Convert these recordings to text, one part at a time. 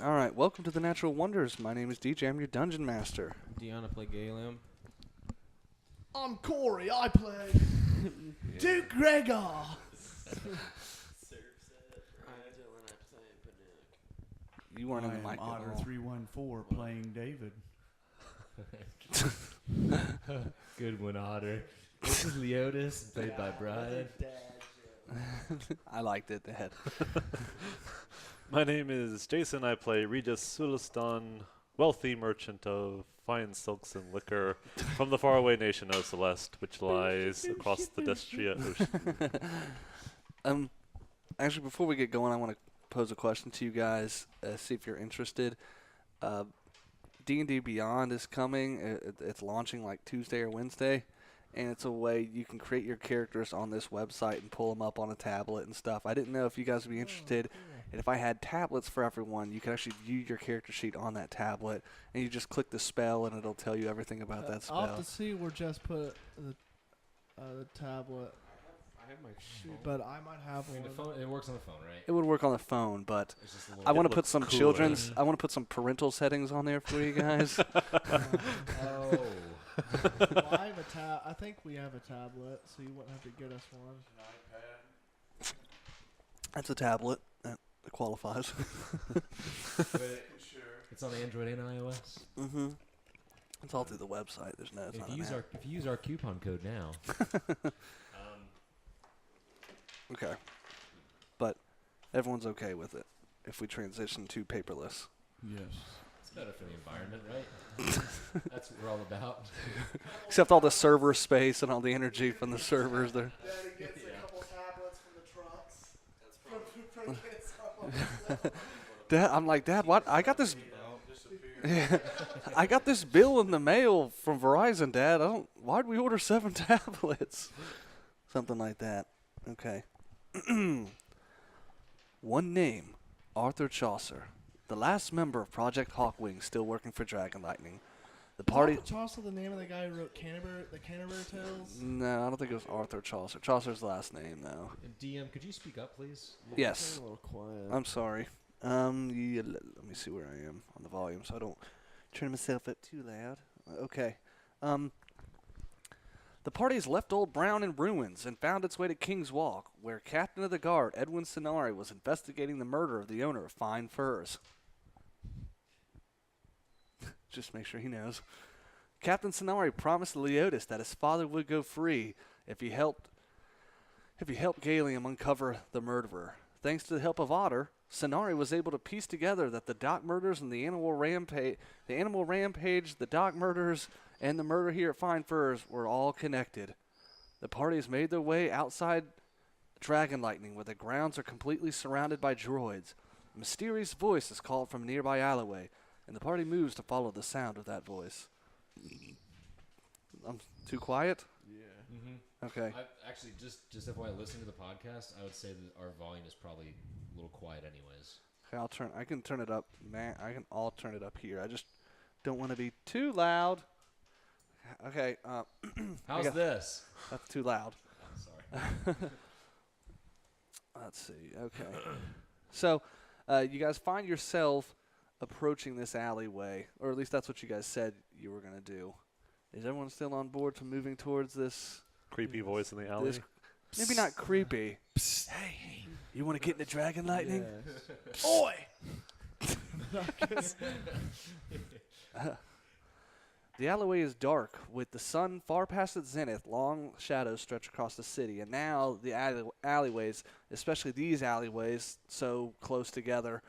All right, welcome to the Natural Wonders. My name is DJ. I'm your dungeon master. Deanna play Galium. I'm Corey. I play Duke Gregor. I'm Dylan. I play Banuk. You weren't in the I am mic at Otter all. 314 playing David. Good one, Otter. This is Leotis, played by Brian. I liked it, Dad. My name is Jason. I play Regis Sulistan, wealthy merchant of fine silks and liquor from the faraway nation of Celeste, which lies across the Destria Ocean. Actually, before we get going, I want to pose a question to you guys, see if you're interested. D&D Beyond is coming. It's launching like Tuesday or Wednesday, and it's a way you can create your characters on this website and pull them up on a tablet and stuff. I didn't know if you guys would be interested. And if I had tablets for everyone, you could actually view your character sheet on that tablet, and you just click the spell, and it'll tell you everything about that I'll have spell. to see where Jess put the tablet, I have my phone. but I might have I mean, the one. phone. It works on the phone, right? It would work on the phone, but It's just a I little. want to It put looks some cooler. children's. I want to put some parental settings on there for you guys. Oh. Well, I have a I think we have a tablet, so you wouldn't have to get us one. That's a tablet. That qualifies. It's on Android and iOS. Mm-hmm. It's all through the website. There's no. It's If not you an use app. if you use our coupon code now. Okay. But everyone's okay with it if we transition to paperless. Yes. It's better for the environment, right? That's what we're all about. Except all the server space and all the energy from the servers there. Daddy gets Yeah. a couple tablets from the trucks. Dad, I'm like, Dad, what? I got this. I got this bill in the mail from Verizon, Dad. Why'd we order 7 tablets? Something like that. Okay. One name, Arthur Chaucer, the last member of Project Hawkwing, still working for Dragon Lightning. The party. Is Chaucer the name of the guy who wrote the Canterbury Tales? No, I don't think it was Arthur Chaucer. Chaucer's the last name, though. DM, could you speak up, please? Yes. A little quiet. I'm sorry. Yeah, let me see where I am on the volume so I don't turn myself up too loud. Okay. The party has left Old Brown in ruins and found its way to King's Walk, where Captain of the Guard Edwin Sonari was investigating the murder of the owner of Fine Furs. Just make sure he knows. Captain Sonari promised Leotis that his father would go free if he helped Galium uncover the murderer. Thanks to the help of Otter, Sonari was able to piece together that the Dock murders and the animal rampage, the Dock murders, and the murder here at Fine Furs were all connected. The party has made their way outside Dragon Lightning, where the grounds are completely surrounded by droids. A mysterious voice is called from a nearby alleyway, and the party moves to follow the sound of that voice. I'm too quiet? Yeah. Mm-hmm. Okay. Actually, just FYI, listening to the podcast, I would say that our volume is probably a little quiet, anyways. Okay, I can turn it up. Man, I can all turn it up here. I just don't want to be too loud. Okay. How's got- this? That's too loud. Sorry. Let's see. Okay. So, you guys find yourself approaching this alleyway, or at least that's what you guys said you were going to do. Is everyone still on board to moving towards this? Creepy voice in the alley. Maybe not creepy. Hey, you want to get into Dragon Lightning? Yes. Oi! The alleyway is dark, with the sun far past its zenith. Long shadows stretch across the city, and now the alleyways, especially these alleyways, so close together,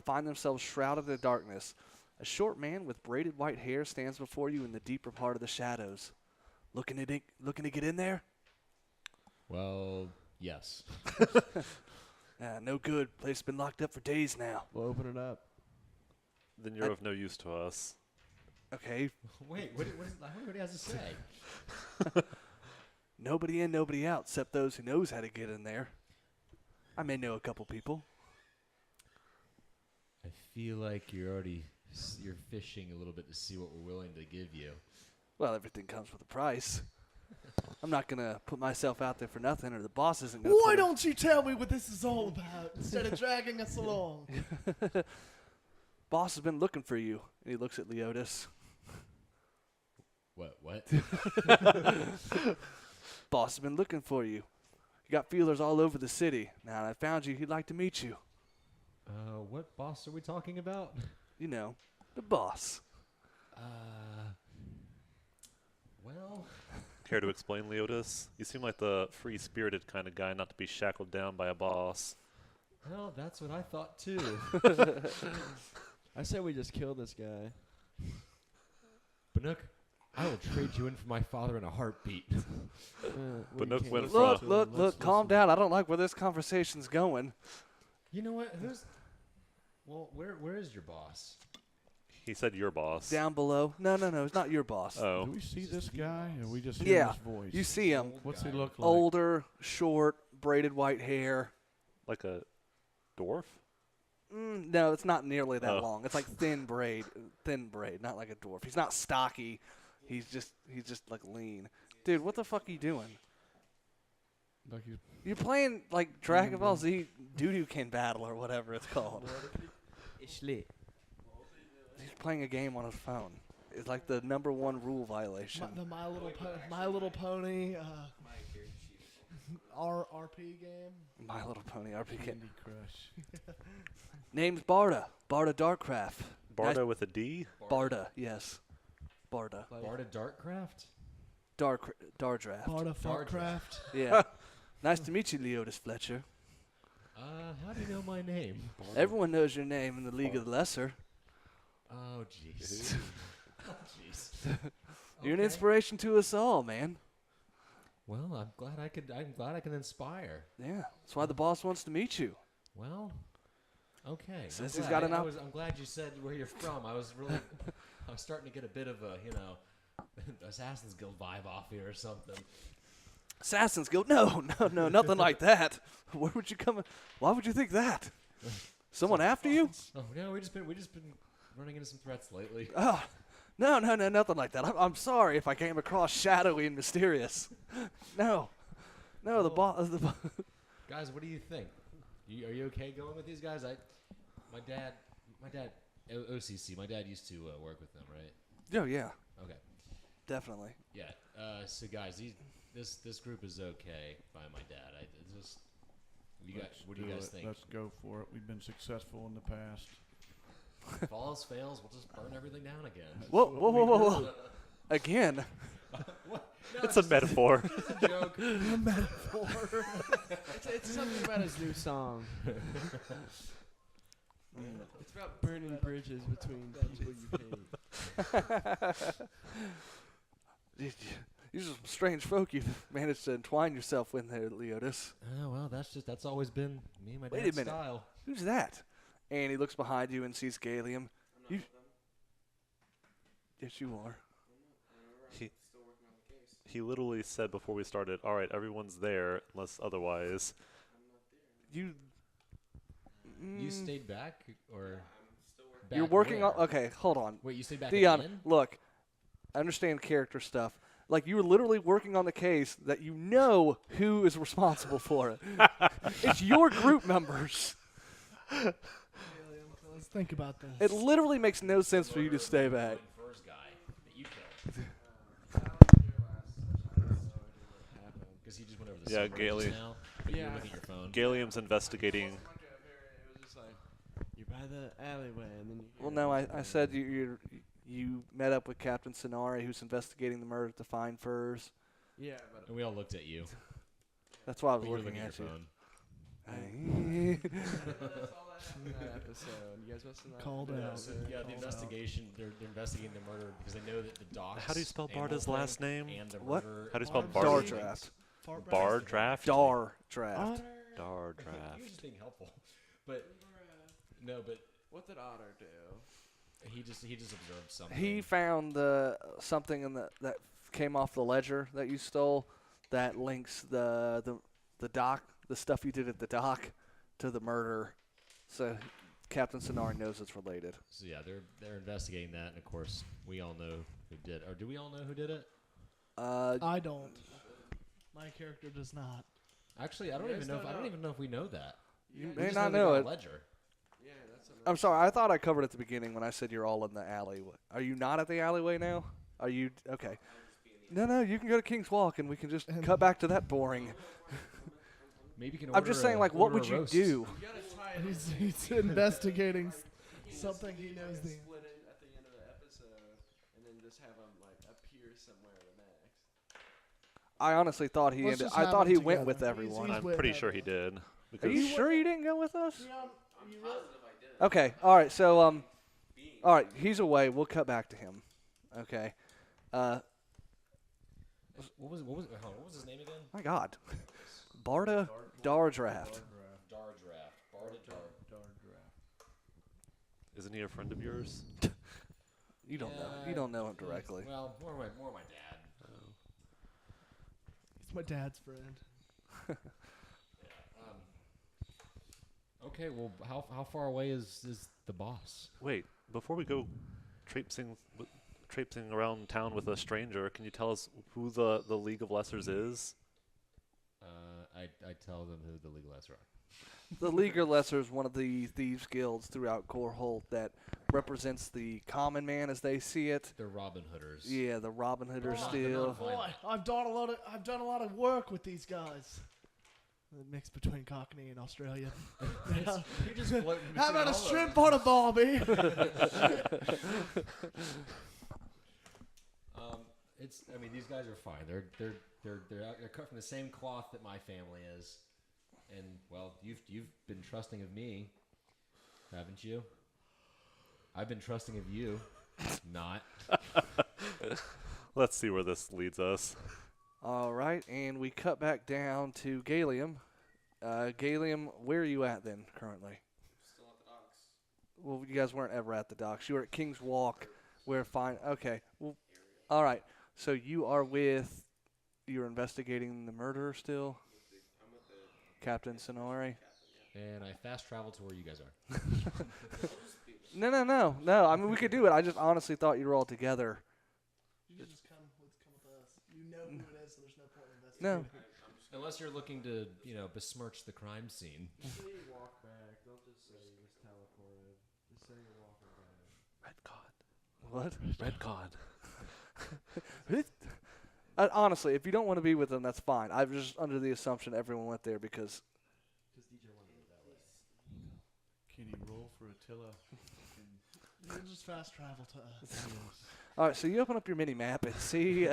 find themselves shrouded in darkness. A short man with braided white hair stands before you in the deeper part of the shadows. Looking to get in there? Well, yes. No good. Place has been locked up for days now. We'll open it up. Then you're of no use to us. Okay. Wait, what do you have to say? Nobody in, nobody out, except those who knows how to get in there. I may know a couple people. I feel like you're fishing a little bit to see what we're willing to give you. Well, everything comes with a price. I'm not going to put myself out there for nothing, or the boss isn't going to. Why don't you tell me what this is all about instead of dragging us along? Boss has been looking for you. And he looks at Leotis. What? Boss has been looking for you. You got feelers all over the city. Now that I found you, he'd like to meet you. What boss are we talking about? You know, the boss. Well, Care to explain, Leotis? You seem like the free-spirited kind of guy, not to be shackled down by a boss. well, that's what I thought too. I say we just kill this guy. Banuk, I will trade you in for my father in a heartbeat. But Nook went Look, from- look, calm down. I don't like where this conversation's going. You know what? Well, where is your boss? He said your boss. Down below. No, it's not your boss. Oh. Do we see this guy, or we just hear Yeah, his voice? you see him. What's he look like? Older, short, braided white hair. Like a dwarf? No, it's not nearly that Oh. long. It's like thin braid, not like a dwarf. He's not stocky. He's just like lean. Dude, what the fuck are you doing? Like he's You're playing like Dragon Ball Z Doo-Doo-Kin Battle or whatever it's called. It's lit. He's playing a game on his phone. It's like the #1 rule violation. The My Little Pony RP game. My Little Pony RPG. Candy Crush. Name's Barda. Barda Darkcraft. Barda with a D? Barda, yes. Barda. Barda Darkcraft? Dardraft. Barda Dardraft. Farcraft. Yeah. Nice to meet you, Leotis Fletcher. How do you know my name? Everyone knows your name in the League of the Lesser. Oh, jeez. Oh, jeez. You're an Okay. inspiration to us all, man. Well, I'm glad I can inspire. Yeah. That's why the boss wants to meet you. Well, okay. Since I'm he's glad. got enough- I'm glad you said where you're from. I was starting to get a bit of a, Assassin's Guild vibe off here or something. Assassin's Guild? No, nothing like that. Where would you come? Why would you think that? Someone after you? Oh no, we just been running into some threats lately. Oh, no, nothing like that. I'm sorry if I came across shadowy and mysterious. No, the boss. Guys, what do you think? Are you okay going with these guys? My dad, OCC. My dad used to work with them, right? Oh yeah, Okay. definitely. Yeah. So guys, this group is okay by my dad. What do you guys think? Let's go for it. We've been successful in the past. If all else fails, we'll just burn everything down again. Whoa. Again. It's a metaphor. It's a joke. It's something about his new song. It's about burning bridges between people you hate. You're some strange folk you've managed to entwine yourself with there, Leotis. Oh well, that's always been me and my Wait a dad's minute. style. Who's that? And he looks behind you and sees Galium. You... Yes, you are. He literally said before we started, all right, everyone's there, unless otherwise. You stayed back or? You're back working where? on... Okay, hold on. Wait, you stayed back Dion, at the inn? look. I understand character stuff. Like, you were literally working on the case that you know who is responsible for it. It's your group members. Let's think about this. It literally makes no sense for you to stay back. First guy that you killed. Because he just went over the Yeah, suburbs Gailey. just now. But you're Yeah. looking at your phone. Gallium's investigating. It was just like, you're by the alleyway, and then you Well, no, I said you met up with Captain Sonari, who's investigating the murder at the Fine Furs. Yeah, but And we all looked at you. That's why I was But you were looking looking at you. your phone. that's all that happened in that episode. You guys must have not Called been out. So, yeah, the Called investigation, they're investigating the murder because they know that the docs. How do you spell animal Barda's thing last name? And the What? murder How do you spell Bar Barda? Dardraft. Bar draft? Dar draft. Dar He was draft. just being helpful, but no, but What did Otter do? he just observed something. He found something in that came off the ledger that you stole that links the dock, the stuff you did at the dock, to the murder. So Captain Sonari knows it's related. So yeah, they're investigating that, and of course we all know who did. Or do we all know who did it? I don't. My character does not. Actually, I don't You even guys know. don't I don't know. even know if we know that. You We may just not they know got a it. Ledger. Yeah, that's what I'm sorry. I thought I covered at the beginning when I said you're all in the alleyway. Are you not at the alleyway now? Are you okay? No. You can go to King's Walk, and we can just cut back to that boring. Maybe you can. I'm just saying, like, what order would a you roast. do? You gotta try it. He's investigating something he knows the. Split it at the end of the episode, and then just have him like appear somewhere the next. I honestly thought he Let's ended. just I have thought them he went together. with He's- everyone. he's I'm with pretty sure he everyone. did. Are Because you sure you didn't go with us? Leon, you really? Okay. All right. So all right. He's away. We'll cut back to him. Okay. What was his name again? My God. Barda Dardraft. Dardraft. Barda isn't he a friend of yours? You don't know. You don't know him directly. Well, more my dad. He's my dad's friend. Okay. Well, how far away is the boss? Wait, before we go traipsing around town with a stranger, can you tell us who the League of Lessers is? I tell them who the League of Lesser are. The League of Lesser is one of the thieves guilds throughout Coreholt that represents the common man as they see it. They're Robin Hooders. Yeah, the Robin Hooders They're still. not Boy, I've done a lot of work with these guys. The mix between Cockney and Australia. You're just floating How between about a all of shrimp on a barbie? It's. I mean, these guys are fine. They're cut from the same cloth that my family is, and well, you've been trusting of me, haven't you? I've been trusting of you, not. Let's see where this leads us. All right, and we cut back down to Galium. Galium, where are you at then currently? Still at the docks. Well, you guys weren't ever at the docks. You were at King's Walk. Where fine. Okay. Well, all right. So you are with. You're investigating the murderer still. I'm with the Captain Sonori. And I fast travel to where you guys are. No. I mean, we could do it. I just honestly thought you were all together. You should just come with us. You know who it is, so there's no point in No. investigating. Unless you're looking to, besmirch the crime scene. Say you walk back. Don't just say you was teleported. Just say you're walking back. Red God. What? Red God. Honestly, if you don't want to be with them, that's fine. I was just under the assumption everyone went there because. Because DJ wanted to go that way. Can he roll for Attila? You can just fast travel to us. All right, so you open up your mini map and see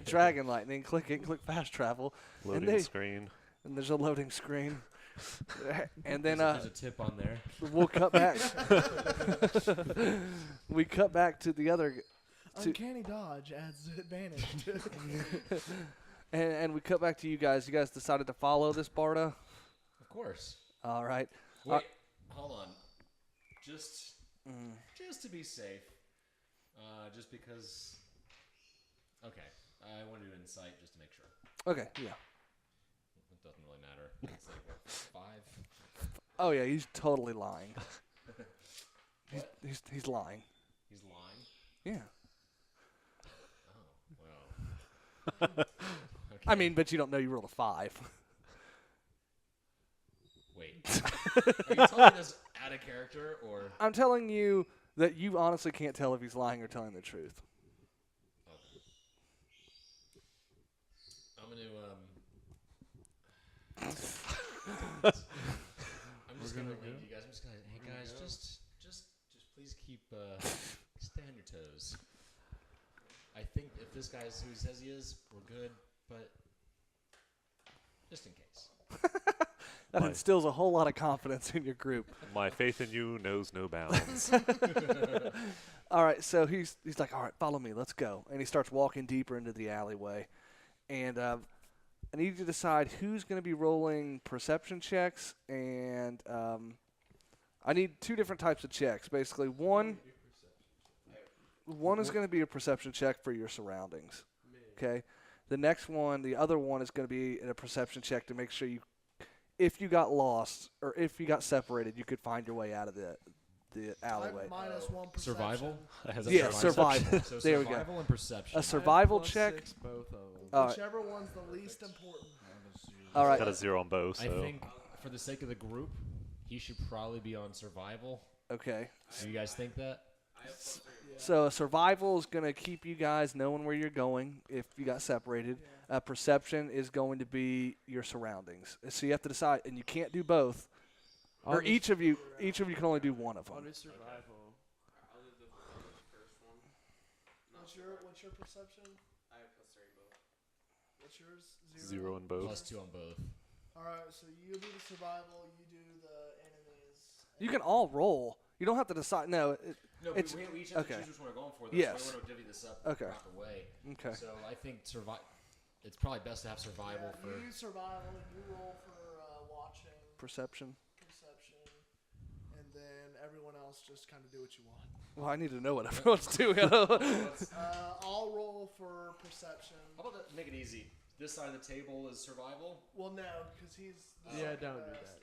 Dragon Lightning. Click it, click fast travel, Loading screen. and there's a loading screen. And then There's a tip on there. we'll cut back. We cut back to the other. Uncanny dodge adds advantage. And we cut back to you guys. You guys decided to follow this Barda. Of course. All right. Wait, hold on. Just to be safe. Just because. Okay, I want to do insight just to make sure. Okay. Yeah. It doesn't really matter. It's like what, 5. Oh yeah, he's totally lying. He's lying. He's lying. Yeah. Oh well. Okay. I mean, but you don't know you rolled a 5. Wait. Are you telling me this out of character or? I'm telling you that you honestly can't tell if he's lying or telling the truth. Okay. I'm gonna I'm just gonna leave you guys. I'm just gonna. Hey guys, just please keep stay on your toes. I think if this guy is who he says he is, we're good. But just in case. That Right. instills a whole lot of confidence in your group. My faith in you knows no bounds. All right, so he's like, all right, follow me, let's go, and he starts walking deeper into the alleyway, and I need you to decide who's going to be rolling perception checks, and I need 2 different types of checks. Basically, one is going to be a perception check for your surroundings. Okay, the other one is going to be a perception check to make sure if you got lost or if you got separated, you could find your way out of the alleyway. -1 perception. Survival? Yeah, survival. So There we go. survival and perception. A survival +6, check. both of them. All right. Whichever one's the least important. All right. Got a 0 on both, I so think for the sake of the group, he should probably be on survival. Okay. Do you guys think that? So survival is going to keep you guys knowing where you're going if you got separated. Perception is going to be your surroundings. So you have to decide, and you can't do both. Or each of you can only do one of them. I'll do survival. I'll do the first one. What's your perception? I have +3 both. What's yours? Zero in both. +2 on both. All right, so you do the survival, you do the enemies. You can all roll. You don't have to decide. No. No, It's- we each have okay. to choose which one we're going for. Though, Yes. So we want to divvy this up Okay. the proper way. Okay. So I think it's probably best to have survival Yeah, for. you do survival, you roll for watching, Perception. perception, and then everyone else just kind of do what you want. Well, I need to know what everyone's doing. I'll roll for perception. How about that? Make it easy. This side of the table is survival. Well, no, because he's the Yeah, second don't do best. that.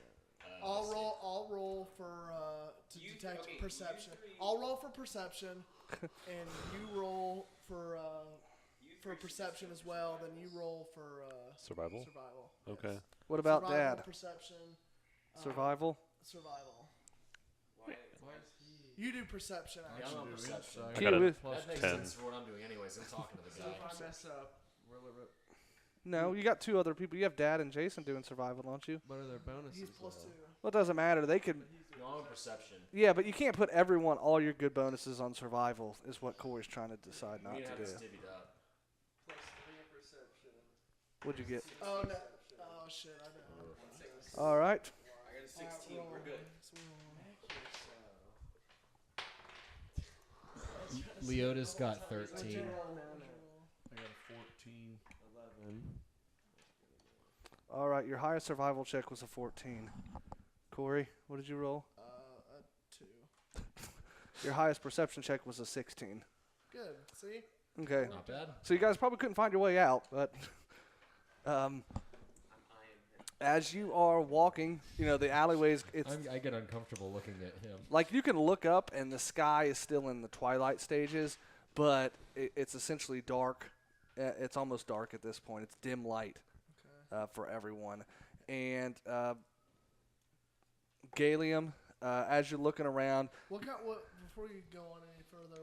I'll roll for to You- detect okay, you perception. three- I'll roll for perception, and you roll for perception as well. Then you roll for Survival? Survival. Okay. What about survival, Dad? Perception. Survival? Survival. Why is he? You do perception. Yeah, Actually. I'm on perception. I Kid got a with- That makes 10. sense for what I'm doing, anyways. I'm talking to the So guy. if I mess up, roll it. No, you got two other people. You have Dad and Jason doing survival, don't you? What are their bonuses? He's +2. Well, it doesn't matter. They could. No, I'm on perception. Yeah, but you can't put all your good bonuses on survival. Is what Corey's trying to decide not We to have do. this divvied up. +3 perception. What'd you get? Oh no! Oh shit! I know. All right. I got a 16. We're good. Leotis got 13. I got a 14. 11. All right. Your highest survival check was a 14. Corey, what did you roll? A 2. Your highest perception check was a 16. Good. See? Okay. Not bad. So you guys probably couldn't find your way out, but I'm eyeing him. as you are walking, the alleyways, it's I get uncomfortable looking at him. like you can look up and the sky is still in the twilight stages, but it's essentially dark. It's almost dark at this point. It's dim light for everyone. And Galium, as you're looking around, What before you go on any further,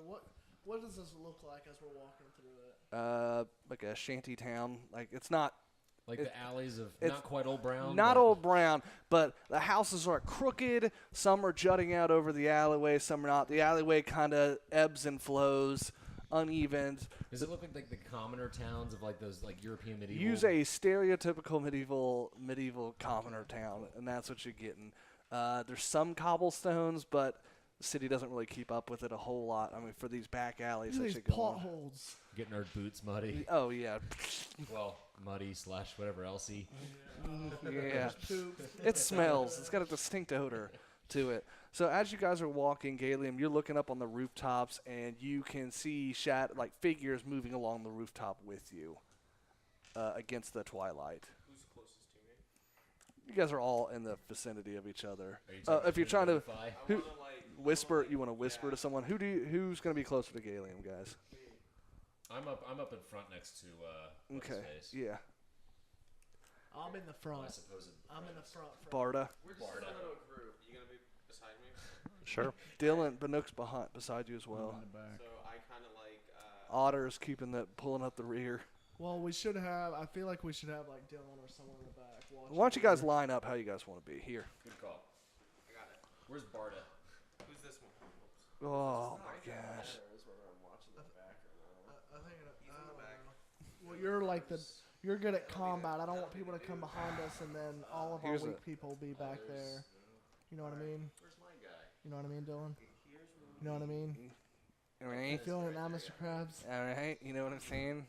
what does this look like as we're walking through it? like a shanty town, like it's not Like It- the alleys of it's not quite Old Brown. not but old brown, but the houses are crooked. Some are jutting out over the alleyway, some are not. The alleyway kind of ebbs and flows, uneven. Does it look like the commoner towns of like those like European medieval? Use a stereotypical medieval commoner town, and that's what you're getting. There's some cobblestones, but the city doesn't really keep up with it a whole lot. I mean, for these back alleys that These you go on. potholes. Getting our boots muddy. Oh yeah, Well, muddy / whatever elsey. yeah. Poop. It smells. It's got a distinct odor to it. So as you guys are walking, Galium, you're looking up on the rooftops, and you can see figures moving along the rooftop with you against the twilight. Who's closest to me? You guys are all in the vicinity of each other. Are you talking If you're trying to identify? I Who- want to whisper, you want to whisper to someone. Who's going to be closer to Galium, guys? I'm up in front next to what's his Okay. face? Yeah. I'm in the My front. supposed I'm in the friends. front. Barda, We're just Barda. a little group. You gonna be beside me? Sure. Dylan, Banook's beside you as well. In the back. So I kind of like. Otter's pulling up the rear. Well, we should have. I feel like we should have like Dylan or someone in the back. Watching Why don't you guys over. line up how you guys want to be here? Good call. I got it. Where's Barda? Who's this one? Oops. Oh my gosh. Is whether I'm watching the back or not. I think He's in the back. Well, you're like you're good at combat. I don't want people to come behind us and then all of our Here's weak people be back there. You know what I mean? Where's my guy? You know what I mean, Dylan? You know what I mean? All You right. feeling it now, Mr. Krabs? All right. You know what I'm saying?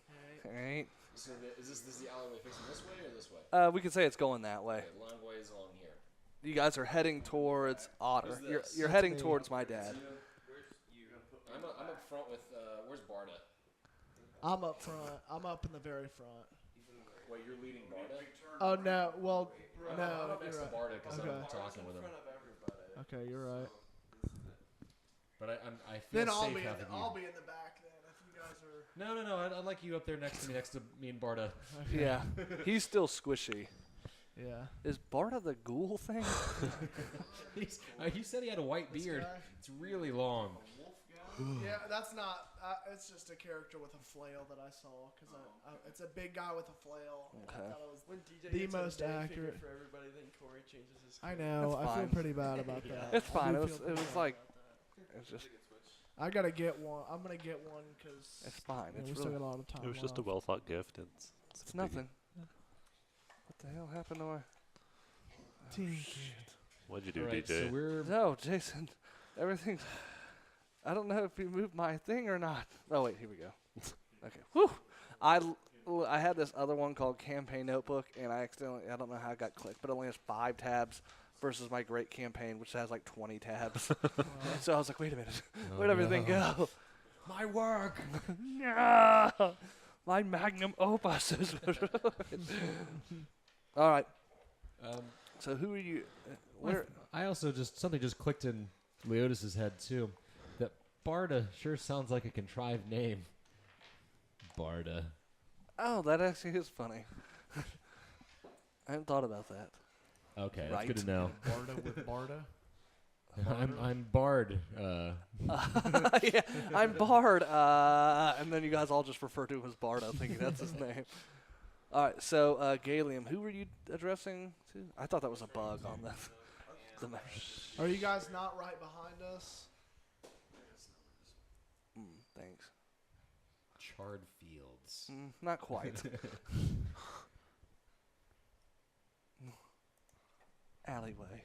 All right. So is this the alleyway facing this way or this way? We could say it's going that way. Okay, long ways along here. You guys are heading towards Otter. Who's You're, this? you're That's heading me. towards my dad. Where's you? I'm up front with where's Barda? I'm up front. I'm up in the very front. Wait, you're leading Barda? Oh no. Well, I'm no. up next You're to right. Barda because Okay. I'm talking with him. In front of everybody. Okay, you're right. But I feel Then I'll safe be having you. I'll be in the back then if you guys are. No. I'd like you up there next to me and Barda. Yeah. He's still squishy. Yeah. Is Barda the ghoul thing? He said he had a white This beard. guy? It's really long. Yeah, that's not. It's just a character with a flail that I saw because it's a big guy with a flail. and Okay. I thought it was When DJ The gets most a name figure accurate. for everybody, then Corey changes his. I know. That's I feel fine. pretty bad about that. It's I fine. do It was feel pretty bad like about that. it's just I gotta get one. I'm gonna get one because it's fine. we It's still really got a lot of time. It was just a left. well thought gift. it's nothing. What the hell happened to my? Team. What'd you do, All right, DJ? so we're No, Jason. Everything's. I don't know if you moved my thing or not. Oh wait, here we go. Okay. Whew. I had this other one called Campaign Notebook, and I don't know how it got clicked, but it only has 5 tabs versus my Great Campaign, which has like 20 tabs. So I was like, wait a minute, where'd everything go? my work. No, my magnum opus is. All right. So who are you? Where? I also something just clicked in Leotis's head too. That Barda sure sounds like a contrived name. Barda. Oh, that actually is funny. I hadn't thought about that. Okay, that's Right. good to know. Barda with Barda. I'm Bard. Yeah, I'm Bard. And then you guys all just refer to him as Bardo, thinking that's his name. All right, so Galium, who were you addressing to? I thought that was a bug on the map. Are you guys not right behind us? Thanks. Charred Fields. Not quite. Alleyway.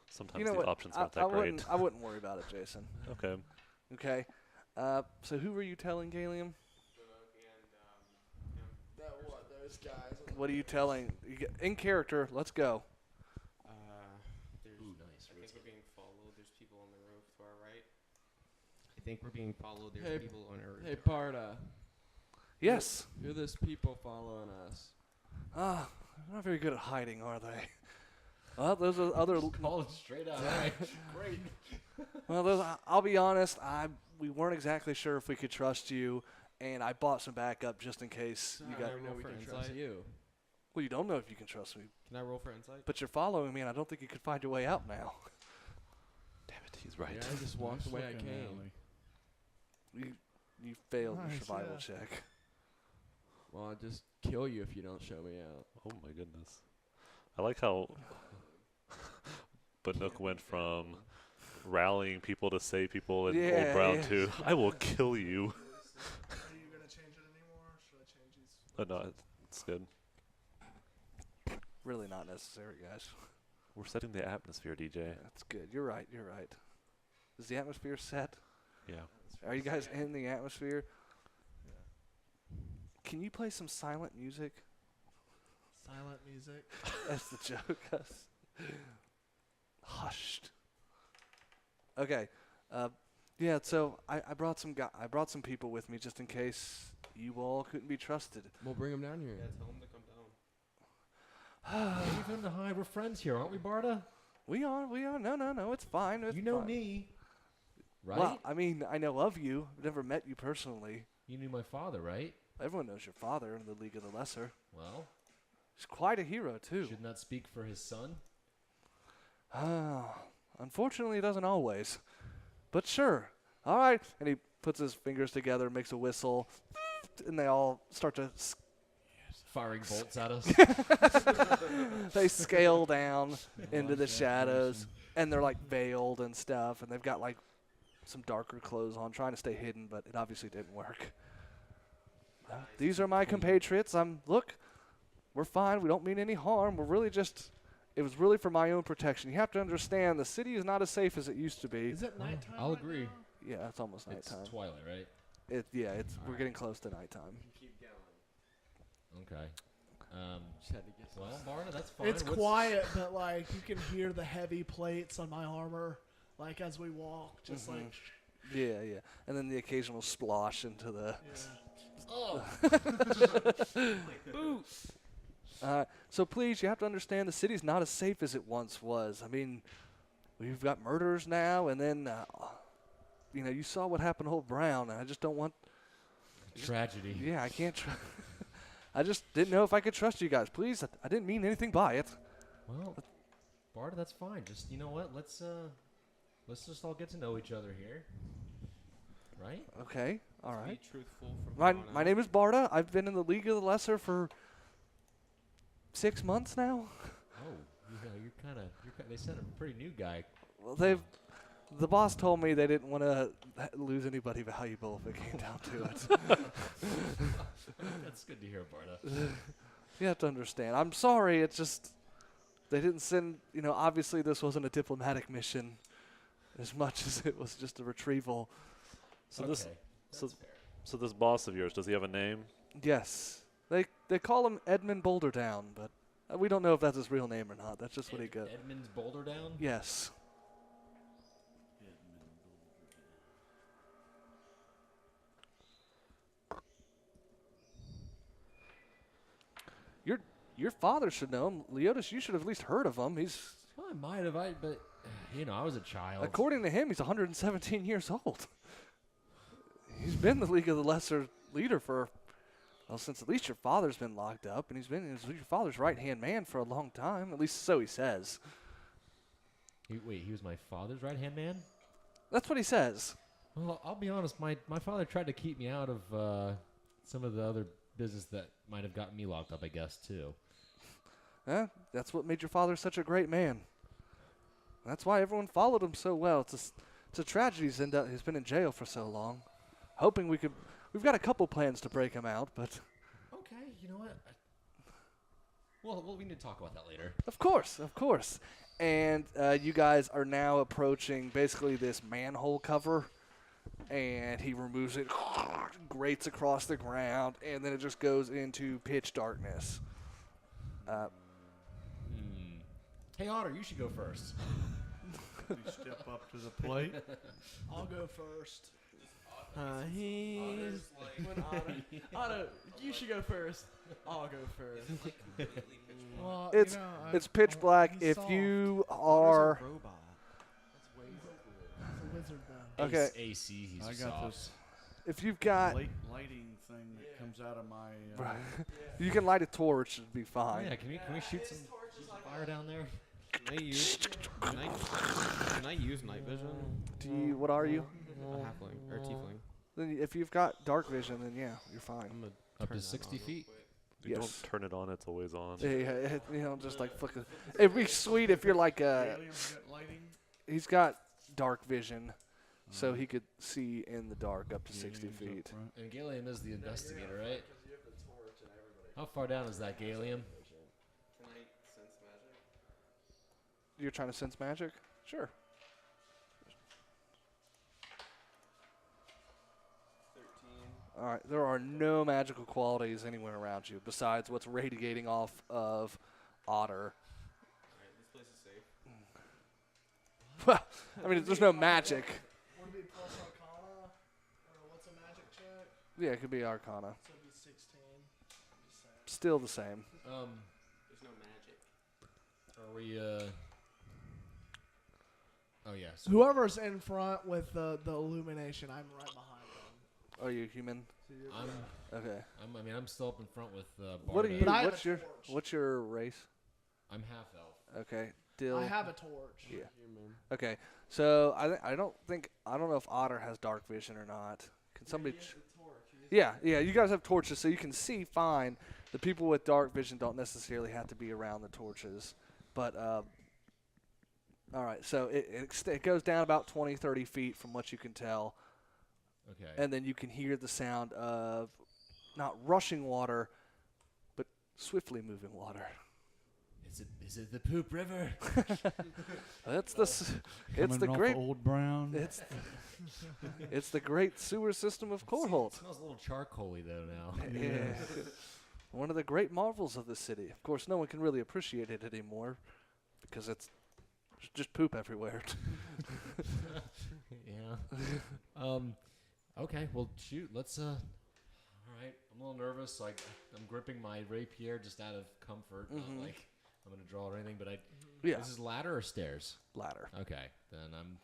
Sometimes You know the what? options I, aren't I that great. wouldn't. I wouldn't worry about it, Jason. Okay. Okay. So who were you telling, Galium? That what? Those guys. What are you telling? In character. Let's go. There's, Ooh, nice. I think we're being followed. There's people on the roof to our right. I think we're being followed. There's Hey, people on our roof. Hey, to our right. Barda. Yes. Who are those people following us? Ah, they're not very good at hiding, are they? Well, those are other. Call it straight out. Right. Great. Well, I'll be honest. We weren't exactly sure if we could trust you, and I bought some backup just in case you I got. don't know we for can insight. trust you. Well, you don't know if you can trust me, Can I roll for insight? but you're following me, and I don't think you could find your way out now. Damn it, he's right. Yeah, I just walked the way I Fucking came. alley. You failed your Nice, survival yeah. check. Well, I'll just kill you if you don't show me out. Oh my goodness. I like how Banook went from rallying people to save people in Yeah, Old Brown yeah. to I will kill you. Are you gonna change it anymore? Or should I change these? No, it's good. Really not necessary, guys. We're setting the atmosphere, DJ. That's good. You're right. You're right. Is the atmosphere set? Yeah. Are you guys in the atmosphere? Can you play some silent music? Silent music. That's the joke. Hushed. Okay. Yeah. So I brought some I brought some people with me just in case you all couldn't be trusted. We'll bring him down here. Yeah, tell them to come down. Leave him to hide. We're friends here, aren't we, Barda? We are. No. It's fine. It's You know fine. me, right? Well, I mean, I know of you. I've never met you personally. You knew my father, right? Everyone knows your father in the League of the Lesser. Well, He's quite a hero too. shouldn't that speak for his son? Unfortunately, it doesn't always. But sure. All right. And he puts his fingers together, makes a whistle, and they all start to. Firing bolts at us. They scale down into the shadows, and they're like veiled and stuff, and they've got like some darker clothes on, trying to stay hidden, but it obviously didn't work. These are my compatriots. Look, we're fine. We don't mean any harm. We're really just. It was really for my own protection. You have to understand, the city is not as safe as it used to be. Is it nighttime? I'll right agree. now? Yeah, it's almost It's nighttime. twilight, right? We're getting close to nighttime. Keep going. Okay. Just had to get some. Well, Barda, that's fine. It's quiet, but like you can hear the heavy plates on my armor, like as we walk, just like. Yeah, and then the occasional splosh into the. Oh, So please, you have to understand the city's not as safe as it once was. I mean, we've got murders now, and then, you saw what happened to Old Brown, and I just don't want Tragedy. Yeah, I can't. I just didn't know if I could trust you guys. Please, I didn't mean anything by it. Well, Barda, that's fine. Just you know what? Let's just all get to know each other here. Right? Okay, all Be right. truthful from My here on my out. name is Barda. I've been in the League of the Lesser for 6 months now. Oh, you're kind of. They sent a pretty new guy. Well, the boss told me they didn't want to lose anybody valuable if it came down to it. That's good to hear, Barda. You have to understand. I'm sorry. It's just they didn't send. Obviously this wasn't a diplomatic mission, as much as it was just a retrieval. So okay. this That's so- fair. so this boss of yours, does he have a name? Yes, they call him Edmund Boulderdown, but we don't know if that's his real name or not. That's just what he got. Edmund's Boulder Down? Yes. Your father should know him. Leotis, you should have at least heard of him. He's, Well, I might have, but I was a child. according to him, he's 117 years old. He's been the League of the Lesser leader since at least your father's been locked up, and he's been your father's right-hand man for a long time. At least so he says. Wait, he was my father's right-hand man? That's what he says. Well, I'll be honest. My father tried to keep me out of some of the other business that might have gotten me locked up, I guess, too. That's what made your father such a great man. That's why everyone followed him so well. It's a tragedy he's been in jail for so long. Hoping we've got a couple plans to break him out, but Okay, you know what? Well, we need to talk about that later. of course. And you guys are now approaching basically this manhole cover, and he removes it, grates across the ground, and then it just goes into pitch darkness. Hey, Otter, you should go first. Please step up to the plate. I'll go first. He's Otto, you should go first. I'll go first. Well, It's pitch black. If you are robot. It's a wizard though. okay, AC, he's I soft. got this if you've got lighting thing that comes out of my. right, you can light a torch, it'd be fine. Yeah, can we shoot some fire down there? Can I use night vision? What are you? A halfling or tiefling. Then if you've got dark vision, then yeah, you're fine. I'm gonna Up turn to that 60 on real feet? quick. You Yes. don't turn it on, it's always on. Yeah, just like flick. It'd be sweet if you're like Aliens got lighting. he's got dark vision, so he could see in the dark up to 60 Aliens up feet. front. And Galium is the investigator, right? How far down is that, Galium? Can I sense magic? You're trying to sense magic? Sure. 13. All right. There are no magical qualities anywhere around you besides what's radiating off of Otter. Alright, this place is safe. Well, I mean, there's no magic. Would it be plus Arcana? Or what's a magic check? Yeah, it could be Arcana. So it'd be 16. Just saying. Still the same. There's no magic. Are we, Oh, yeah. So Whoever's in front with the illumination, I'm right behind them. Are you human? Okay. I'm still up in front with, What are Barda. you? But I have What's a your torch. What's your race? I'm half elf. Okay. Dill. I have a torch. Yeah. Human. Okay. So I don't know if Otter has dark vision or not. Can somebody? Yeah. You guys have torches, so you can see fine. The people with dark vision don't necessarily have to be around the torches, but all right. So it goes down about 20, 30 feet from what you can tell, Okay. and then you can hear the sound of not rushing water, but swiftly moving water. Is it the Poop River? That's it's Coming the off great Old Brown. it's the great sewer system of It Corholt. smells a little charcoaly, though, now. Yeah. One of the great marvels of the city. Of course, no one can really appreciate it anymore because it's just poop everywhere. Yeah. Okay, well, shoot, let's, all right, I'm a little nervous. I'm gripping my rapier just out of comfort, Mhm. not like I'm going to draw or anything, but Yeah, this is ladder or stairs? ladder. Okay, then I'm,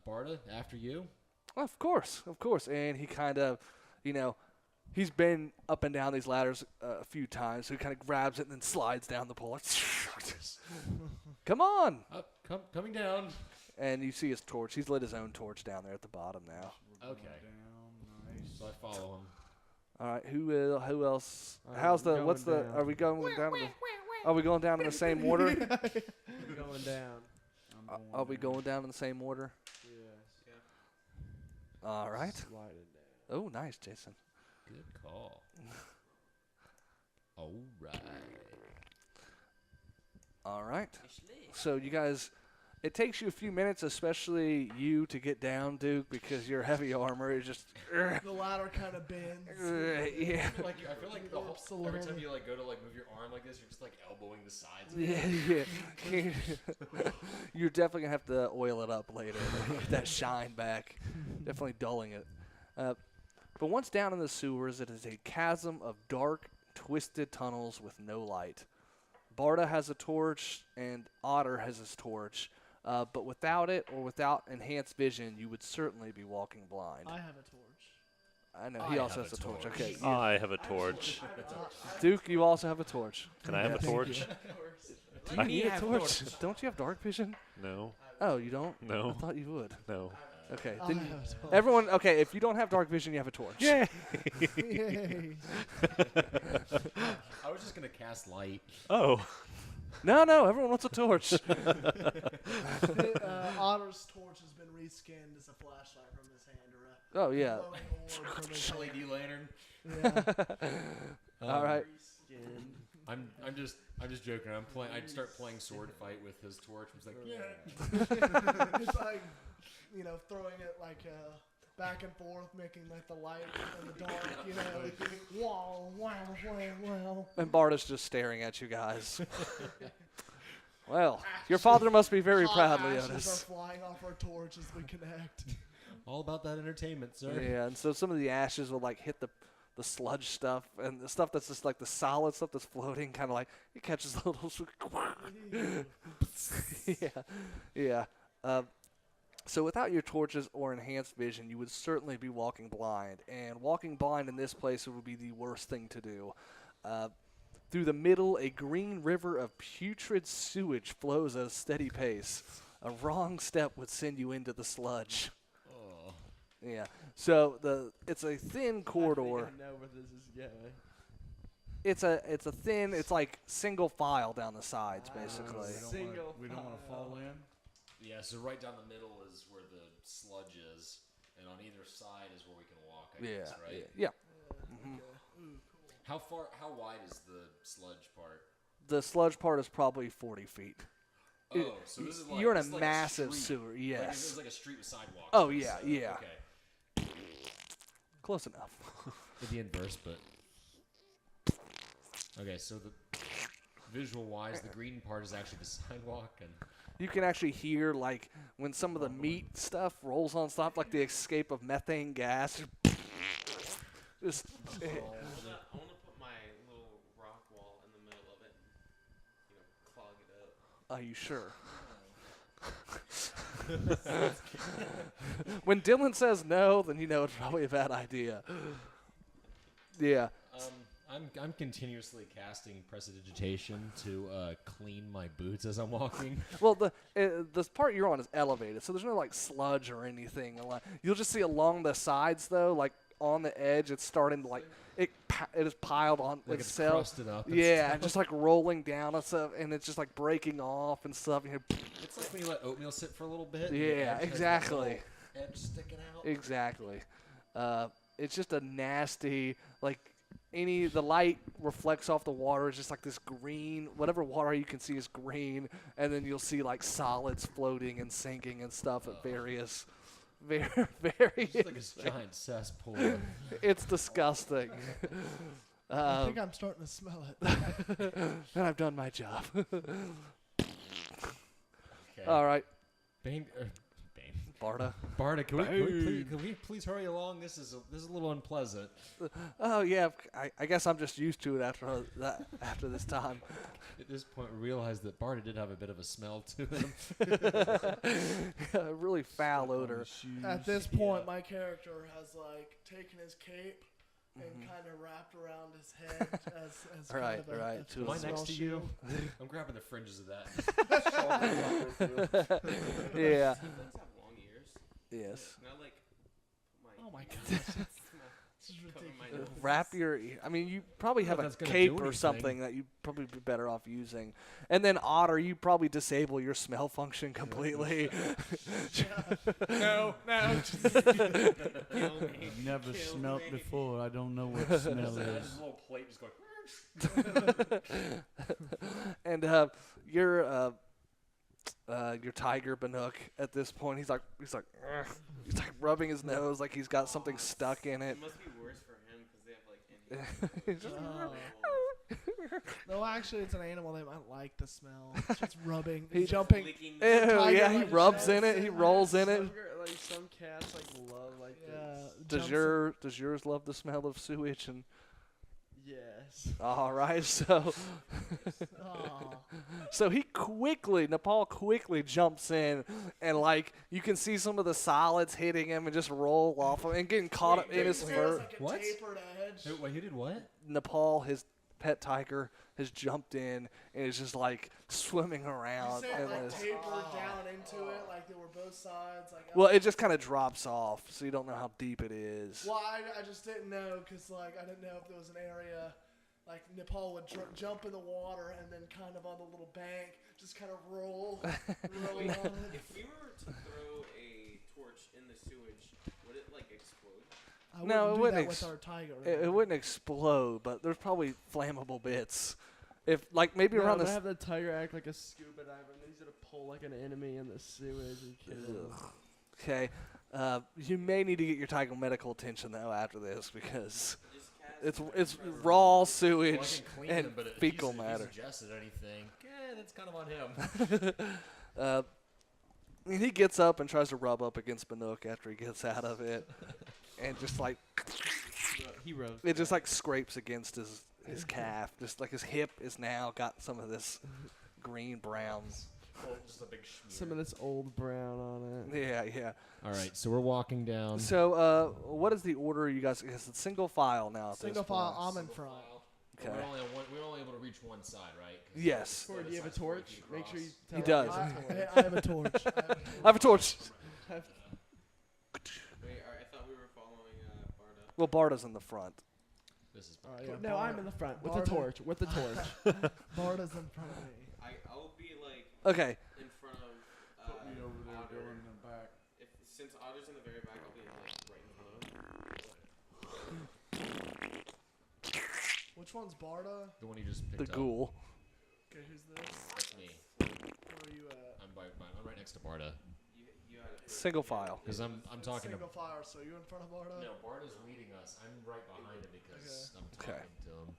Barda, after you. Of course. And he kind of, he's been up and down these ladders a few times, so he kind of grabs it and then slides down the pole. Come on! Up, coming down. And you see his torch. He's lit his own torch down there at the bottom now. Okay. Down, nice. So I follow him. All right, who else? I'm going down. Are we going down? Are we going down in the same order? Going down. Are we going down in the same order? Yes. All right. Sliding down. Oh, nice, Jason. Good call. All right. All right. So you guys, it takes you a few minutes, especially you, to get down, Duke, because your heavy armor is just. The ladder kind of bends. Yeah. I feel like the whole, Warps a every little. time you like go to like move your arm like this, you're just like elbowing the sides. Yeah. You're definitely gonna have to oil it up later. Get that shine back. Definitely dulling it. But once down in the sewers, it is a chasm of dark, twisted tunnels with no light. Barda has a torch, and Otter has his torch. But without it, or without enhanced vision, you would certainly be walking blind. I have a torch. I know, I he also have has a a torch. torch. Okay. I have a torch. Duke, you also have a torch. Can I have a torch? Do you need a torch? Don't you have dark vision? No. Oh, you don't? I No. thought you would. No. Okay. I Then have a torch. everyone, okay, if you don't have dark vision, you have a torch. Yeah. Yay. I was just gonna cast light. Oh. No, everyone wants a torch. Otter's torch has been reskinned as a flashlight from his hand, or a Oh, yeah. glowing orb from his hand. LED lantern. Yeah. All right. I'm just joking. I'd start playing sword fight with his torch. It's like, yeah. It's like, throwing it like back and forth, making like the light and the dark, like, wow, wow, wow, wow. And Barda's just staring at you guys. Well, your father must be very Hot proud, ashes Leonis. are flying off our torch as we connect. All about that entertainment, sir. Yeah, and so some of the ashes will like hit the sludge stuff, and the stuff that's just like the solid stuff that's floating, kind of like it catches a little. Yeah. So without your torches or enhanced vision, you would certainly be walking blind, and walking blind in this place would be the worst thing to do. Through the middle, a green river of putrid sewage flows at a steady pace. A wrong step would send you into the sludge. Oh. Yeah. So it's a thin corridor. I know where this is going. It's a thin. It's like single file down the sides, basically. We don't want to fall in. Yeah, so right down the middle is where the sludge is, and on either side is where we can walk, I Yeah. guess, right? Yeah. How wide is the sludge part? The sludge part is probably 40 feet. Oh, so this is like You're in this a is like massive street. sewer. Like, Yes. this is like a street with sidewalks. Oh, on the yeah, side. yeah. Okay. Close enough. The inverse, but okay. So the visual-wise, the green part is actually the sidewalk, and You can actually hear like when some of the meat stuff rolls on top, like the escape of methane gas. Just I want to put my little rock wall in the middle of it. Clog it up. Are you sure? When Dylan says no, then you know it's probably a bad idea. Yeah. I'm continuously casting prestidigitation to clean my boots as I'm walking. Well, the part you're on is elevated, so there's no like sludge or anything. You'll just see along the sides though, like on the edge, it's starting to like it is piled on Like it's itself. crusted up. and Yeah, stuff. just like rolling down and stuff, and it's just like breaking off and stuff. It's like when you let oatmeal sit for a little bit. and the Yeah, edge has that exactly. little Edge sticking out. Exactly. It's just a nasty like. The light reflects off the water. It's just like this green, whatever water you can see is green, and then you'll see like solids floating and sinking and stuff at various, very. It's like this giant cesspool. It's disgusting. I think I'm starting to smell it. And I've done my job. Okay. All right, Bane, Barda. Barda, can we please hurry along? This is a little unpleasant. Oh yeah, I guess I'm just used to it after this time. At this point, we realized that Barda did have a bit of a smell to him. A really foul odor. At this point, my character has like taken his cape and kind of wrapped around his head as Right, kind of right, a to Am I smell next to you? shield. I'm grabbing the fringes of that. Yeah. Things have long ears. Yes. Can I like put my Oh my ears gosh, in this is cover my ridiculous. nose? Wrap your. I mean, you probably have a that's gonna cape do or anything. something that you'd probably be better off using. And then Otter, you probably disable your smell function completely. No, Kill me. I've never Kill smelt me. before. I don't know what smell Just is. a little plate just going. And your tiger Bannock at this point, he's like "Ugh." He's like rubbing his nose like he's got something stuck in it. It must be worse for him because they have like any. No, actually, it's an animal they might like the smell. It's just rubbing, He- jumping. Licking Ew, Tiger yeah, he like rubs jumps in it, he in. rolls in it. Like some cats like love like Yeah, Does yours love the smell of sewage? And Yes. all right, so Oh, Nepal quickly jumps in, and like you can see some of the solids hitting him and just roll off him and getting caught up in his Feels fur. like a What? tapered edge. Wait, who did what? Nepal, his pet tiger, has jumped in and is just like swimming You around. said And like this. tapered down into it, like they were both sides. Like Well, it just kind of drops off, so you don't know how deep it is. Well, I just didn't know because like I didn't know if there was an area like Nepal would jump in the water and then kind of on the little bank just kind of roll on Wait, it. if we were to throw a torch in the sewage, would it like explode? I No, it do wouldn't that with our tiger. It wouldn't explode, but there's probably flammable bits. If like maybe No, around I'm this. gonna have the tiger act like a scuba diver, and then he's gonna pull like an enemy in the sewage and kill him. Okay, you may need to get your tiger medical attention though after this because Just cast it's pressure raw Well, I sewage can clean and him, but fecal if matter. he suggested anything, that's kind of on him. And he gets up and tries to rub up against Bannock after he gets out of it, and just like He rose. it just like scrapes against his calf. Just like his hip is now got some of this green brown. Just a big Some of this old brown on it. Yeah, yeah. All right, so we're walking down. So, what is the order you guys? It's single file now. At Single this file, point. I'm in front. Okay. We're only able to reach one side, right? 'Cause Yes. the Or other do you have a side's 40 torch? feet Make sure you across. tell He him does. you have a torch. I have a torch. I have a torch. Wait, I thought we were following Barda. Well, Barda's in the front. This is All right, yeah, No, I'm in the front with the Barda. torch. With the torch. Barda's in front of me. I'll be like Okay. in front of Put me over there, Otter. go in the back. Since Otter's in the very back, I'll be like right in front of him. Which one's Barda? the one you just picked The up. ghoul. Okay, who's this? That's me. Where are you at? I'm right next to Barda. You had it. Single file. Because I'm talking to. Single fire, so you in front of Barda? No, Barda's leading us. I'm right behind him because I'm Okay. talking to him.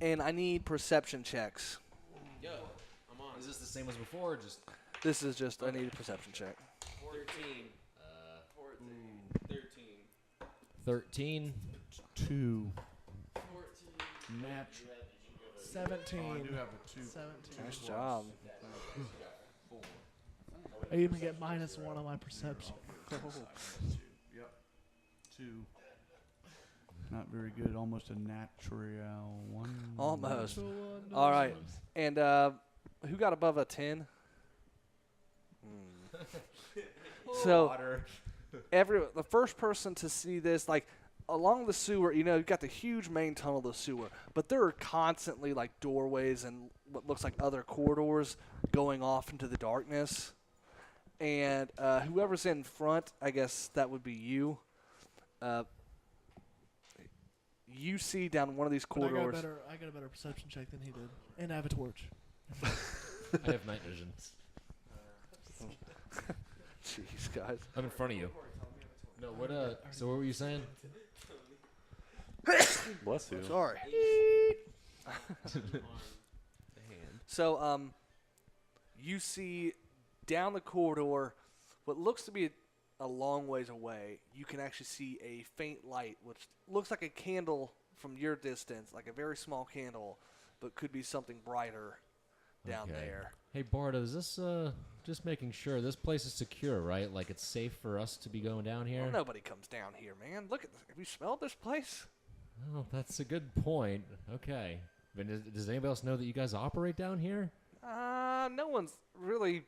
And I need perception checks. Yo, I'm on. Is this the same as before? Or just This is just I need a perception check. 13. 13. 13. 2. 14. Natural. 17. Oh, I do have a 2. 17. Nice job. I even get -1 on my perception. Yep. 2. Not very good. Almost a natural 1. Almost. All right. And who got above a 10? So the first person to see this, like along the sewer, you've got the huge main tunnel of the sewer, but there are constantly like doorways and what looks like other corridors going off into the darkness. And whoever's in front, I guess that would be you. You see down one of these But corridors. I got a better perception check than he did, and I have a torch. I have night vision. Jeez, guys. I'm in front of you. No, what? So what were you saying? Bless you. Sorry. On the hand. So, you see down the corridor, what looks to be a long ways away, you can actually see a faint light, which looks like a candle from your distance, like a very small candle, but could be something brighter down Okay. there. Hey Barda, is this just making sure this place is secure, right? Like it's safe for us to be going down here? Well, nobody comes down here, man. Look at this. Have you smelled this place? Oh, that's a good point. Okay. But does anybody else know that you guys operate down here? No one's really,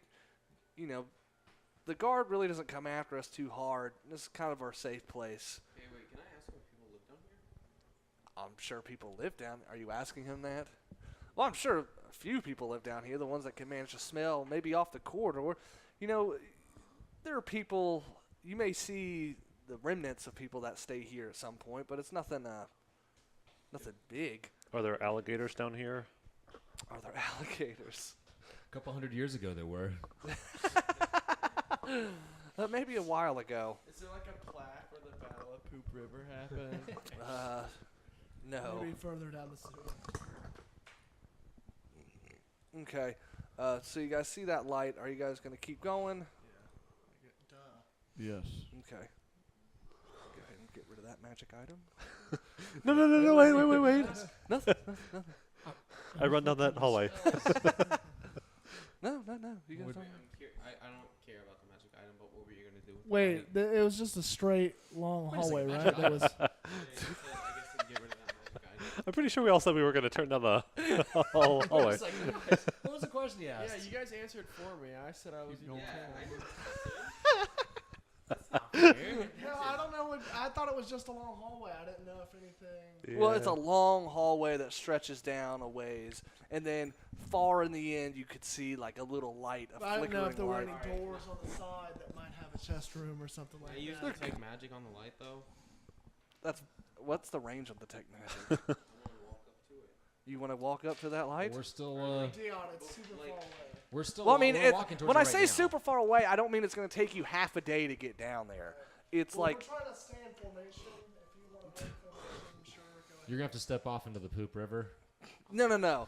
the guard really doesn't come after us too hard. This is kind of our safe place. Hey, wait, can I ask if people live down here? I'm sure people live down. Are you asking him that? Well, I'm sure a few people live down here. The ones that can manage to smell, maybe off the corridor. There are people. You may see the remnants of people that stay here at some point, but it's nothing. Nothing big. Are there alligators down here? Are there alligators? A couple hundred years ago, there were. Maybe a while ago. Is there like a plaque where the Battle of Poop River happened? No. Maybe further down the sewer. Okay. So you guys see that light? Are you guys gonna keep going? Duh. Yes. Okay. Go ahead and get rid of that magic item. No, wait. Nothing. I run down that hallway. No. You guys Would- don't. I don't care about the magic item, but what were you gonna do? With Wait, the light? it was just a straight long Wait a hallway, second, right? magic That was. Yeah, you said, I guess to get rid of that magic item. I'm pretty sure we all said we were going to turn down the hallway. What was the question you Yeah, asked? you guys answered for me. I said I was Keep even going. Yeah, I told. did. That's not fair. No, I don't know. I thought it was just a long hallway. I didn't know if anything. Well, it's a long hallway that stretches down a ways, and then far in the end, you could see like a little light, a But I didn't know if flickering there were light. any doors on the side that might have a chest room or something I like use that. detect magic on the light though. What's the range of the tech magic? I want to walk up to it. You want to walk up to that light? We're still, Dion, it's super like- far away. we're still. Well, I mean, we're walking towards when it I right say now. super far away, I don't mean it's going to take you half a day to get down there. It's Well, like, we're trying to stay in formation. If you want to break formation, sure, go ahead. You're gonna have to step off into the poop river. no.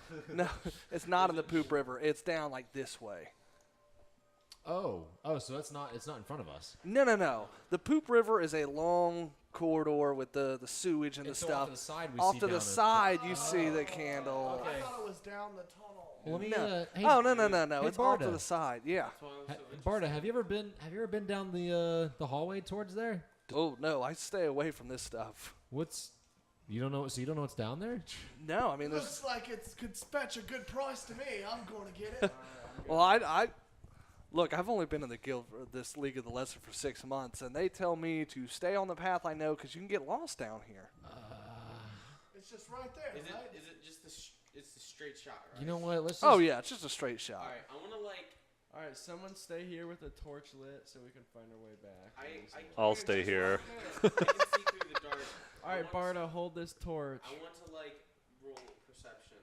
It's not in the poop river. It's down like this way. Oh, so it's not in front of us. No. The poop river is a long corridor with the sewage and the so stuff. off to the side, we Off see to down the a- side, you see the candle. I thought it was down the tunnel. Well, let me, No. hey, Oh no! Hey, It's off to Barda. the side. Yeah. That's why I was so interested. Barda, have you ever been down the hallway towards there? Oh no! I stay away from this stuff. You don't know? So you don't know what's down there? No, I mean there's. Looks like it could fetch a good price to me. I'm going to get it. Well, I look. I've only been in the guild, for this League of the Lesser, for 6 months, and they tell me to stay on the path I know because you can get lost down here. It's just right there, Is right? it just it's the straight shot, right? You know what? Let's just. Oh yeah, it's just a straight shot. All right, I want to like. All right, someone stay here with a torch lit so we can find our way back. I'll stay here. I can see through the dark. All right, Barda, hold this torch. I want to like roll perception.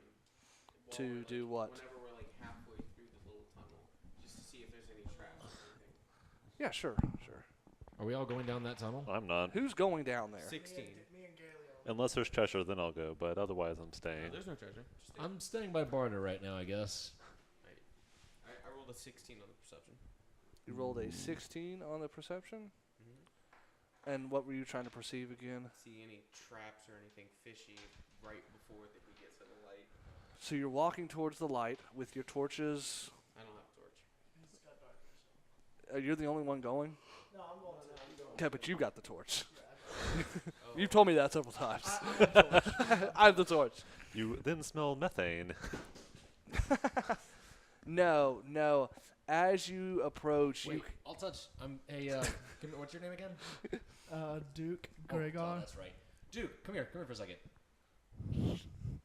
while To we're, do what? Whenever we're like halfway through the little tunnel, just to see if there's any traps or anything. Yeah, sure. Are we all going down that tunnel? I'm not. Who's going down there? 16. Me and Galeo. Unless there's treasure, then I'll go. But otherwise, I'm No, staying. there's no treasure. Just stay. I'm staying by Barda right now, I guess. I rolled a 16 on the perception. You rolled a 16 on the perception, Mm-hmm. and what were you trying to perceive again? See any traps or anything fishy right before that we get to the light. So you're walking towards the light with your torches. I don't have a torch. He's got dark vision. You're the only one going. No, I'm going to. Okay, but you got the torch. Oh. You've told me that several times. I have the torch. You then smell methane. No. As you approach, Wait, I'll touch. Hey, what's your name again? Duke Oh, Gregor. that's right. Duke, come here for a second.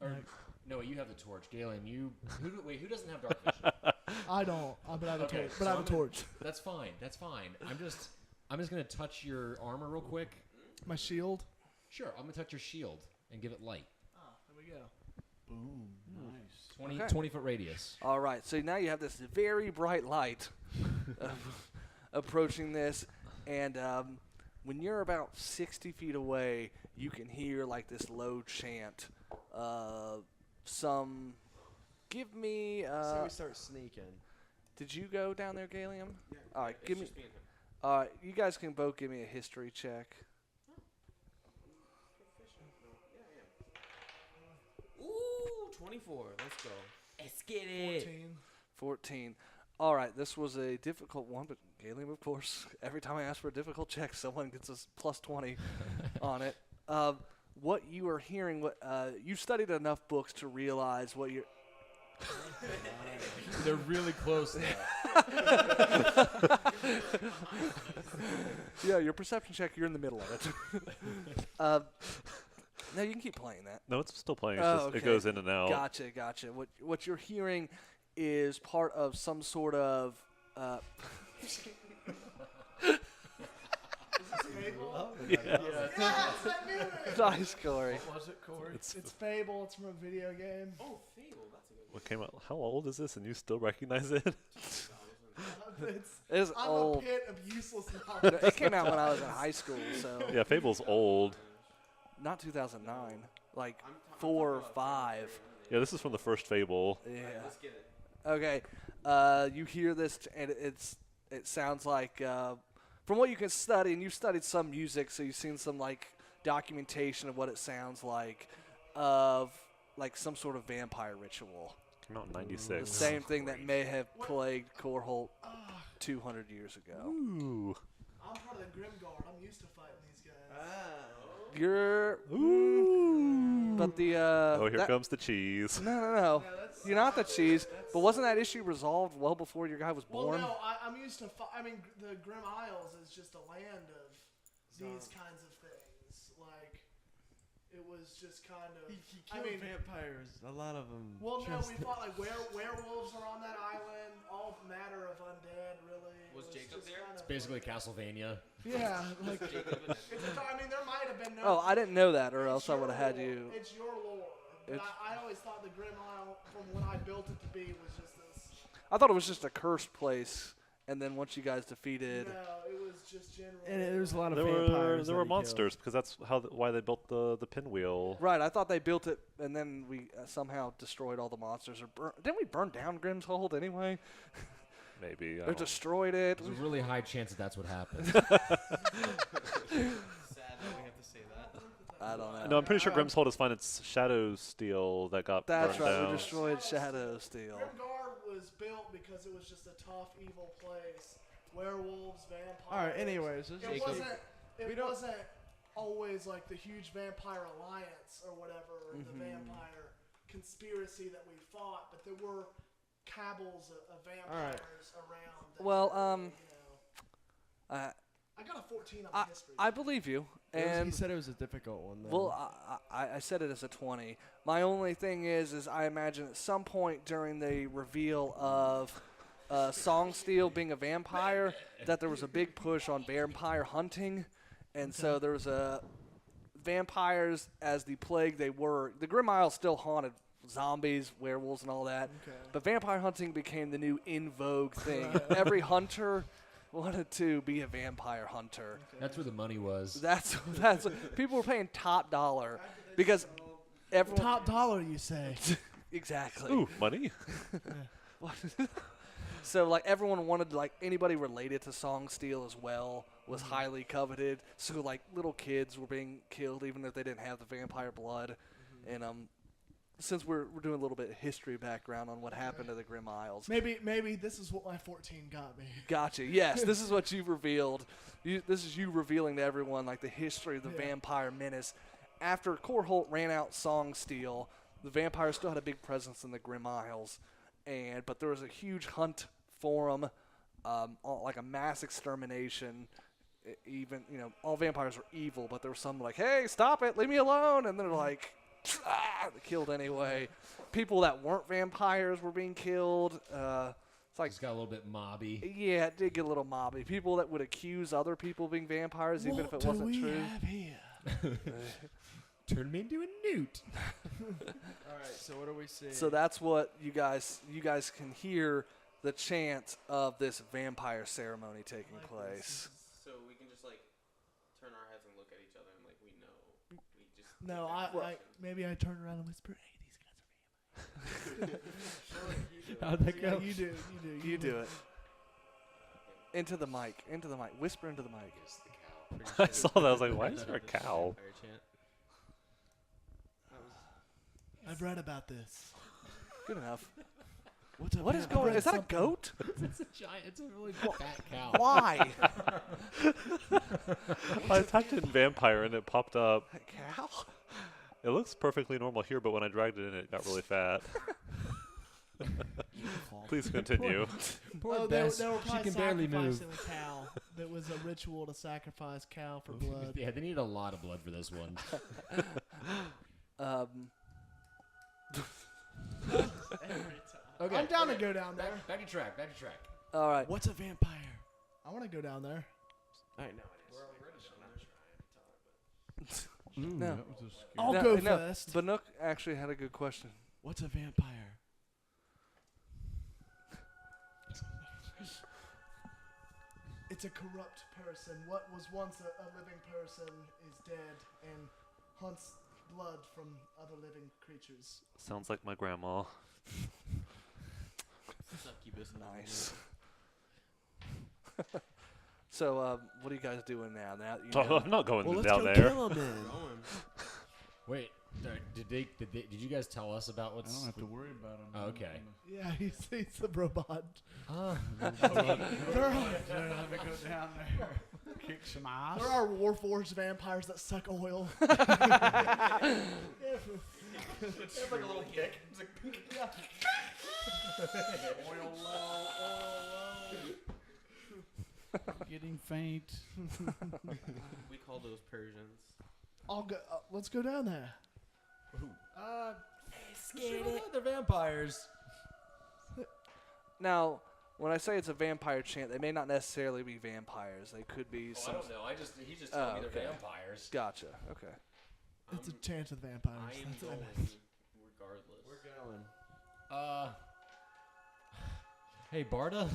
Or, no, you have the torch. Galen, who doesn't have dark vision? I don't. But I have a Okay, torch. so But I have a I'm gonna- torch. That's fine. I'm just gonna touch your armor real quick. My shield. Sure, I'm gonna touch your shield and give it light. Ah, there we go. Boom. Nice. 20, Okay. 20 foot radius. all right. So now you have this very bright light approaching this, and when you're about 60 feet away, you can hear like this low chant. Give me. so we start sneaking. Did you go down there, Galium? Yeah. All right, It's give me. just me and him. You guys can both give me a history check. Ooh, 24. Let's go. Let's get it. 14. 14. All right, this was a difficult one, but Galium, of course, every time I ask for a difficult check, someone gets a plus 20 on it. what you are hearing, what you studied enough books to realize what you're. They're really close now. Yeah, your perception check. You're in the middle of it. No, you can keep playing that. No, it's still playing. It's Oh, just, okay. It goes in and out. Gotcha. What you're hearing is part of some sort of. Fable? Yeah. Yes, I knew it. Nice, Corey. What was it, Corey? It's It's Fable. It's from a video game. Oh, Fable. That's a good one. what came out. How old is this, and you still recognize it? It's I'm old. a pit of useless knowledge. It came out when I was in high school, so Yeah, Fable's old. not 2009, like I'm 4 or talking about 5. Yeah, this is from the first Fable. Yeah. Let's get it. Okay. You hear this, and it sounds like from what you can study, and you've studied some music, so you've seen some like documentation of what it sounds like, of like some sort of vampire ritual. Came out in The '96. same thing that may have plagued Korholt 200 years ago. Ooh. I'm part of the Grimguard. I'm used to fighting these guys. Ah. You're, Ooh. but the Oh, here that- comes the cheese. No. Yeah, that's, You're not the cheese, but wasn't that issue resolved well before your guy was well, born? no, I'm used to. I mean, the Grim Isles is just a land of these kinds of things. Like, it was just kind of. He I killed mean- vampires. A lot of them. Well, no, we fought like werewolves are on that island. All matter of undead, really. It Was Jacob just there? kind It's of basically like- Castlevania. Yeah, like Jacob and I mean, there might have been no. Oh, I didn't know that, or it's else I your would have had lore. you. It's your lore. But It's- I always thought the Grim Isle, from when I built it to be, was just this. I thought it was just a cursed place, and then once you guys defeated, No, it was just general. And there was a lot of There were vampires. there that were he killed. monsters because that's why they built the pinwheel. right? I thought they built it, and then we somehow destroyed all the monsters. Or didn't we burn down Grimm's Hold anyway? Maybe. I Or don't- destroyed it. There's a really high chance that that's what happened. sad that we have to say that. I don't know. No, I'm pretty sure Grimm's Hold is fine. It's Shadow Steel that got That's burned right. down. We destroyed Shadow Steel. Grimguard was built because it was just a tough, evil place. Werewolves, vampires. All right. Anyways, this It is wasn't. We It don't- wasn't always like the huge vampire alliance or whatever, or the vampire conspiracy that we fought, but there were cabals of vampires around. That, Well, you know, I I got a 14 on I, history. I believe you, he and said it was a difficult one. Then. well, I said it as a 20. My only thing is I imagine at some point during the reveal of Songsteel being a vampire, that there was a big push on vampire hunting, and so there was a vampires as the plague they were. The Grim Isle still haunted zombies, werewolves, and all that, Okay. but vampire hunting became the new in vogue thing. Every hunter wanted to be a vampire hunter. That's where the money was. That's people were paying top dollar because everyone Top dollar, you say? exactly. Ooh, money. So like everyone wanted like anybody related to Songsteel as well was highly coveted. So like little kids were being killed even if they didn't have the vampire blood. And since we're doing a little bit of history background on what happened to the Grim Isles. Maybe this is what my 14 got me. Gotcha. Yes, this is what you've revealed. This is you revealing to everyone like the history of the Yeah. vampire menace. After Korholt ran out Songsteel, the vampires still had a big presence in the Grim Isles, but there was a huge hunt for them, like a mass extermination. Even all vampires were evil, but there were some like, "Hey, stop it! Leave me alone!" And they're like, killed anyway. People that weren't vampires were being killed. It's like It's got a little bit mobby. yeah, it did get a little mobby. People that would accuse other people of being vampires, even if it wasn't true. Here? Turned me into a newt. All right. So what do we see? So that's what you guys can hear the chant of this vampire ceremony taking place. So we can just like turn our heads and look at each other and like we know. We just No, maybe I turn around and whisper, "Hey, these guys are vampires." How'd that Yeah, go? you do. You do it. Into the mic. Whisper into the mic. It's the cow. I saw that. I was like, why is there a cow? Vampire chant. I've read about this. Good enough. What's What is going? Is that a goat? It's a giant. It's a really fat cow. Why? I typed in vampire and it popped up. A cow? It looks perfectly normal here, but when I dragged it in, it got really fat. Please continue. Poor Oh, Bess. they were She probably can barely move. sacrificing a cow. That was a ritual to sacrifice cow for blood. Yeah, they need a lot of blood for this one. Okay. I'm down to go down there. Back to track. Back to track. All right. What's a vampire? I want to go down there. I know it is. Ooh, No. that was a scary. I'll No, go no, first. Banuk actually had a good question. What's a vampire? It's a corrupt person. What was once a living person is dead and hunts blood from other living creatures. Sounds like my grandma. Succubus. Nice. So, what are you guys doing now? Now that you know, I'm not going Well, let's down go there. kill him then. Going. Wait, did you guys tell us about I what's? don't have to worry about him. Oh, okay. Yeah, he's the robot. They're gonna go down there, kick some ass. There are Warforged vampires that suck oil. It's like a little kick. It's like, Getting faint. we call those Persians. I'll go. Let's go down there. They're vampires. now, when I say it's a vampire chant, they may not necessarily be vampires. They could be Oh, I some. don't know. He just Oh, told me they're okay. vampires. Gotcha. Okay. It's a I'm- chance of vampires. I am That's what I going meant. regardless. We're going. Hey Barda,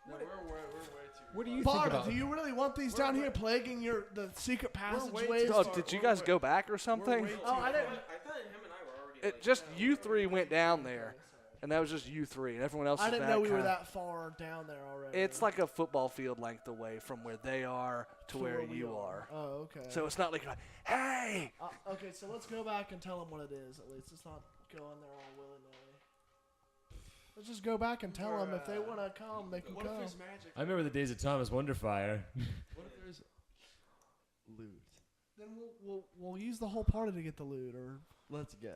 No, we're way too. what do you think Barda, about? do you really want these down here plaguing the secret way passageways? too Oh, far- did you we're guys way- go back or something? way Oh, I didn't. I thought him and I were already. It like, just you three went down there, and that was just you three, and everyone else. I is didn't back know we were kinda- that far down there already. It's like a football field length away from where they are to To where we you are. Oh, okay. So it's not like, you're like, hey. Okay, so let's go back and tell them what it is. At least it's not going there all willy nilly. Let's just go back and tell them if they want to come, they can What come. if there's magic? I remember the days of Thomas Wonderfire. What if there's loot? Then we'll use the whole party to get the loot. Or Let's go.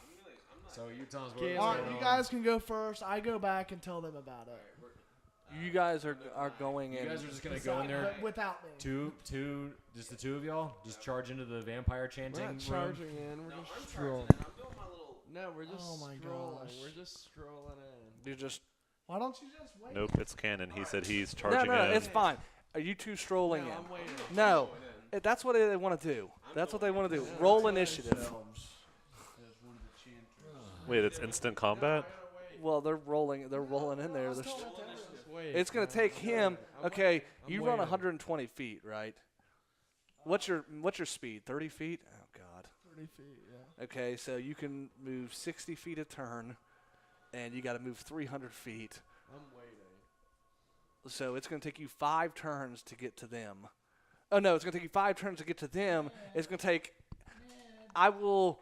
I'm not. So you tell us Yeah, what's all going right, you on. guys can go first. I go back and tell them about it. You guys are going You in. guys are just gonna go in there. But without me. Just the two of y'all, just charge into the vampire We're chanting not room. charging in. We're No, just I'm strolling. charging in. I'm doing my little. No, we're just Oh my strolling. gosh. We're just strolling in. You just Why don't you just wait? Nope, it's canon. He said he's no, charging no, in. it's fine. Are you two strolling No, in? I'm waiting. No, Going in. that's what they want to do. That's what they want to do. Yeah, Roll that's what initiative. As one of the chanters. Wait, it's instant combat? Well, they're rolling. They're rolling in there. They're st- Just wait. it's gonna No, take I'm him. waiting. I'm Okay, waiting. I'm you run waiting. 120 feet, right? What's your speed? 30 feet? Oh God. 30 feet, yeah. Okay, so you can move 60 feet a turn, and you got to move 300 feet. I'm waiting. So it's going to take you 5 turns to get to them. Oh no, it's going to take you 5 turns to get to them. It's going to take. I will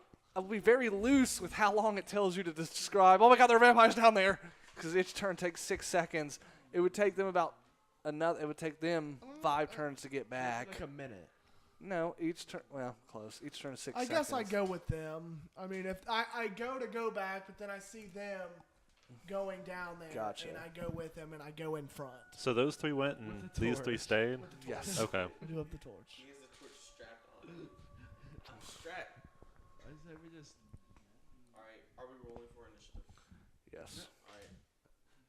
be very loose with how long it tells you to describe. Oh my God, there are vampires down there, because each turn takes 6 seconds. It would take them about another. It would take them 5 turns to get back. Like a minute. No, each turn. Well, close. Each turn is 6 I seconds. guess I go with them. I mean, if I go back, but then I see them going down there, Gotcha. and I go with them, and I go in front. So those three went and With the these 3 torch. stayed? With the torch. Yes. Okay. I do have the torch. He has the torch strapped on. I'm strapped. I said we just. All right. Are we rolling for initiative? Yes. All right.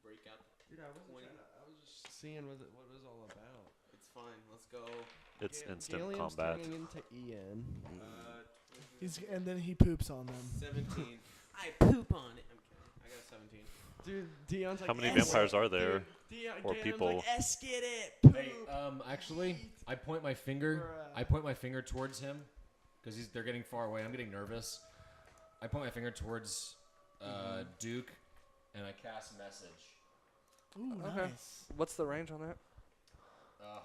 Break out. Dude, I wasn't 20. trying to, I was just seeing what it was all about. It's fine. Let's go. It's instant Gilliam's combat. turning into Ian. And then he poops on them. 17. I poop on it. I'm kidding. I got 17. Dude, Dion's like. How many "Es- vampires are there? Dion, Or Galen's people? Like, "Es, get it. Hey, Poop." actually, I point my finger. I point my finger towards him, because they're getting far away. I'm getting nervous. I point my finger towards Duke, and I cast message. Ooh, Okay. nice. What's the range on that?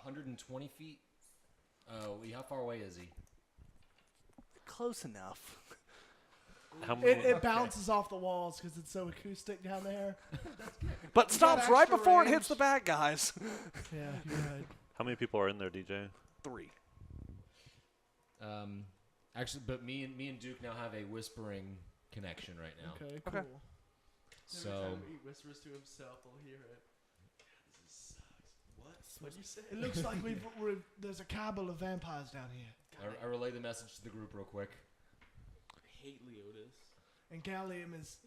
120 feet. How far away is he? Close enough. How many? It bounces off the walls because it's so acoustic down there. But stops right extra before it range. hits the bad guys. Yeah, you're right. How many people are in there, DJ? 3. Actually, but me and Duke now have a whispering connection right now. Okay, cool. Okay. So Every time he whispers to himself, we'll hear it. God, this sucks. What? What'd you say? It looks like there's a cabal of vampires down here, I relay the message to the group real quick. I hate Leotis. and Gallium is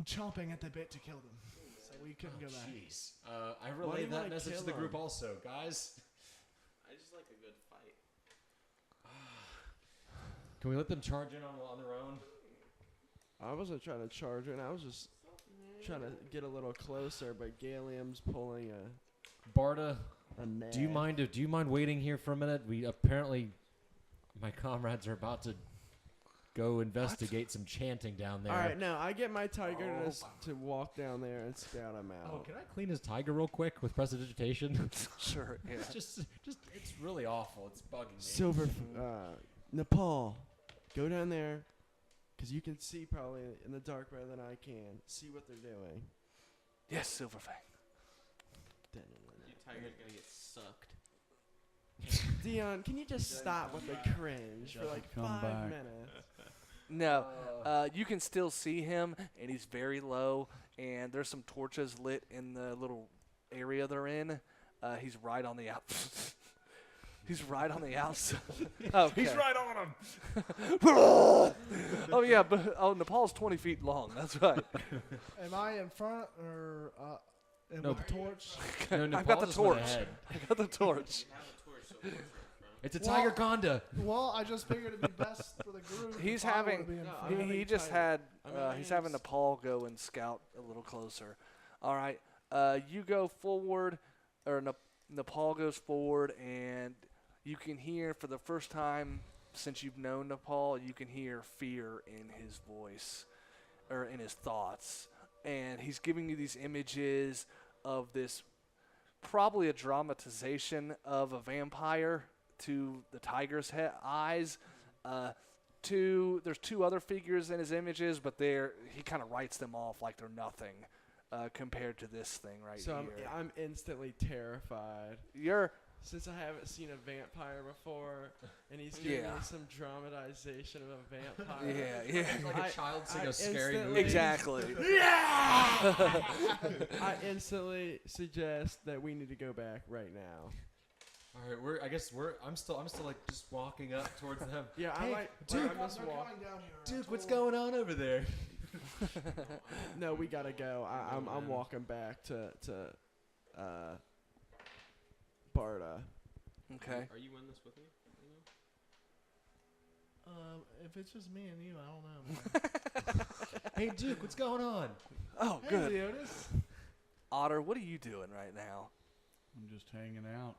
chomping at the bit to kill them. So we couldn't go back. Jeez. I Why do relay you that wanna message to kill the group him? also, guys. I just like a good fight. Can we let them charge in on their own? I wasn't trying to charge her, and I was just trying to get a little closer, but Gallium's pulling Barda, a nag. do you mind waiting here for a minute? We apparently, my comrades are about to go investigate some chanting down there. All right, now I get my tiger to walk down there and scout him out. Oh, can I clean his tiger real quick with prestidigitation? Sure. Yeah. just, it's really awful. It's bugging me. Silver, Nepal, go down there, because you can see probably in the dark better than I can. See what they're doing. Yes, Silverfang. You tiger's gonna get sucked. Dion, can you just stop with the cringe for like Come 5 back. minutes? No, you can still see him, and he's very low. And there's some torches lit in the little area they're in. He's right on the out. He's right on the outside. Okay. He's right on him. Oh yeah, but Nepal's 20 feet long. That's right. Am I in front or No, with the torch? No, I've Nepal got the just went torch. ahead. I got the torch. You have a torch, so what's in front? It's a Well- tiger conda. Well, I just figured it'd be best for the group. He's if I were to having- be in No, front. I'm He having just tiger. had. I'm He's having Nepal go and scout a little closer. All right. You go forward, or Nepal goes forward, and you can hear for the first time since you've known Nepal, you can hear fear in his voice, or in his thoughts, and he's giving you these images of this, probably a dramatization of a vampire to the tiger's eyes. There's two other figures in his images, but he kind of writes them off like they're nothing compared to this thing right So here. I'm instantly terrified. You're Since I haven't seen a vampire before, and he's giving Yeah. me some dramatization of a vampire. yeah. It's like a I- child seeing I a scary instantly- movie. Exactly. I instantly suggest that we need to go back right now. All right, I'm still like just walking up towards them. Yeah, Hey, I might. Duke, I must They're walk. coming down here. Duke, what's going on over there? No, we gotta go. I'm walking back to Barda. Okay. Are you in this with me? If it's just me and you, I don't know. Hey, Duke, what's going on? Oh, Hey, good. Leotis. Otter, what are you doing right now? I'm just hanging out.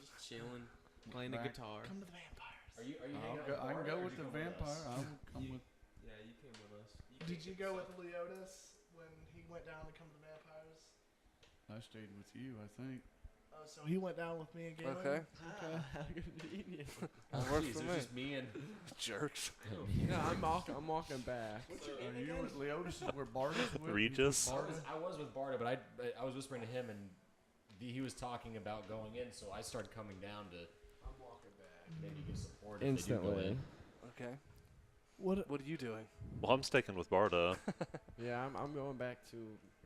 Just chilling, playing the Back. guitar. Come to the vampires. Are you I'll go, I can go with the vampire. I'll come with. Yeah, you came with us. Did you go with Leotis when he went down to come to the vampires? I stayed with you, I think. Oh, so he went down with me and Galen? Okay. How convenient. That works Jeez, for it me. was just me and Jerks. No, I'm walking back. Are you with Leotis? Is where Barda's with? Regis? I was with Barda, but I was whispering to him, and he was talking about going in, so I started coming down to maybe give support if they do go Instantly. in. Okay. What? What are you doing? Well, I'm sticking with Barda. Yeah, I'm going back to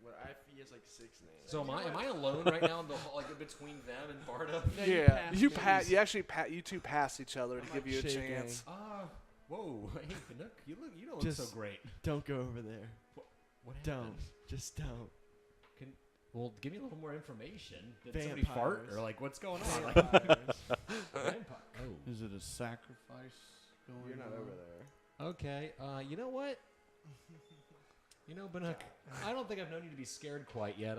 what he has like 6 names. So am I alone right now in the hall, like in between them and Barda? No, you Yeah, passed you me. actually you two pass each other to I'm, give like, you a shaking. chance. Whoa, hey Canuck, you don't look Just- so great. Don't go over there. What Don't. happened? Just don't. Well, give me a little more information. Did somebody fart Vampires. or like what's going on? Like, Vampires. oh, Is it a sacrifice going You're not on? over there. okay. You know what? You know, Banuk, I don't think I've known you to be scared quite yet.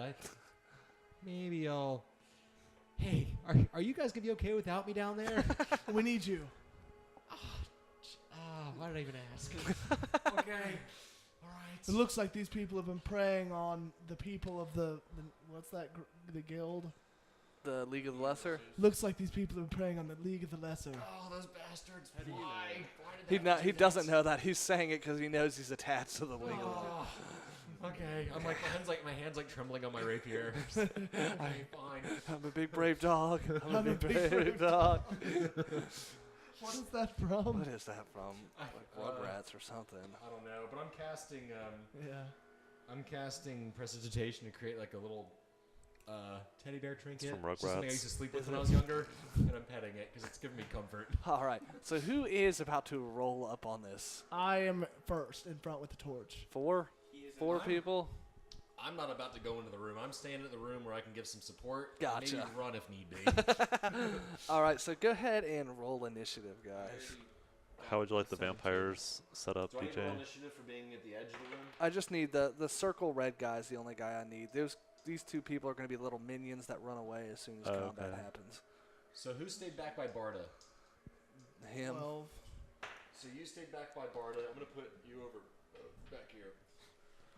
Maybe I'll. Hey, are you guys gonna be okay without me down there? We need you. Why did I even ask? Okay. All right. It looks like these people have been preying on the people of the what's that? The guild. The League of the Lesser. Looks like these people have been preying on the League of the Lesser. Oh, those bastards! Why? He doesn't know that. He's saying it because he knows he's attached to the League of the Lesser. Oh, okay. I'm like my hands like trembling on my rapier. Okay, fine. I'm a big brave dog. I'm a I'm a big big brave dog. What is that from? What is that from? Like Rugrats or something. I don't know, but I'm casting. Yeah. I'm casting prestidigitation to create like a little teddy bear trinket. from It's just something I Rugrats. used to sleep with when I was younger, and I'm petting it because it's giving me comfort. All right. So who is about to roll up on this? I am first in front with the torch. Four I'm- people. I'm not about to go into the room. I'm staying in the room where I can give some support. Gotcha. Maybe run if need be. All right. So go ahead and roll initiative, guys. How would you like the vampires set up, Do I need to BJ? roll initiative for being at the edge of the room? I just need the circle red guy's the only guy I need. These two people are going to be little minions that run away as soon as Oh, combat okay. happens. So who stayed back by Barda? Him. 12. So you stayed back by Barda. I'm gonna put you over back here.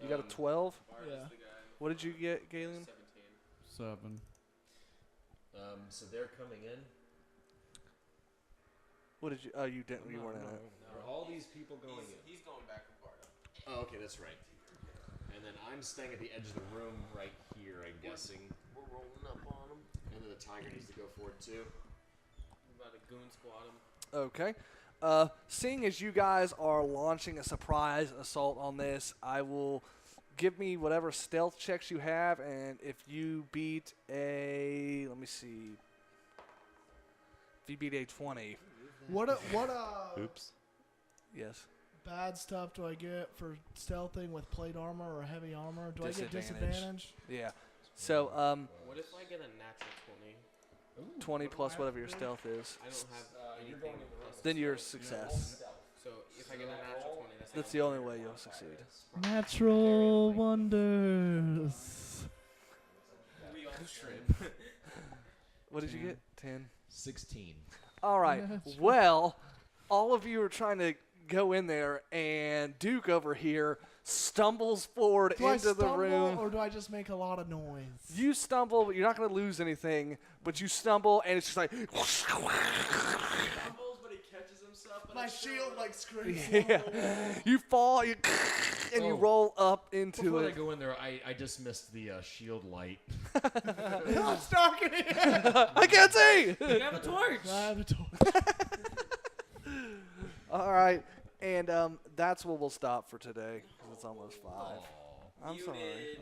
You got a 12. Bard is Yeah. the guy. What did you get, Galen? 17. 7. So they're coming in. What did you? Oh, you didn't. You weren't in it. Are all these people going in? He's going back with Barda. Oh, okay, that's right. And then I'm staying at the edge of the room right here, I'm guessing. We're rolling up on him. And then the tiger needs to go forward too. We're about to goon squad him. Okay. Seeing as you guys are launching a surprise assault on this, I will give me whatever stealth checks you have, and if you beat a, let me see, if you beat a 20, What Oops. yes, bad stuff do I get for stealthing with plate armor or heavy armor? Do I get Disadvantage. disadvantage? yeah. So What if I get a natural 20? 20 plus whatever your stealth is, I don't have You're anything going in the room. plus then you're a stealth. success. So if I get a natural 20, That's the only way you'll succeed. Natural wonders. We all trip. What did you get? 10. 16. All right. Well, all of you are trying to go in there, and Duke over here stumbles forward Do I into the stumble room. or do I just make a lot of noise? You stumble, but you're not going to lose anything. But you stumble, and it's just like, Stumbles, but he catches himself. But My it's still shield like- like screams. yeah. You fall, and you Oh. roll up into Before I it. go in there, I just missed the shield light. It's dark in here. I can't see. You have a torch. I have a torch. All right, and that's where we'll stop for today because it's almost 5. I'm You sorry. did.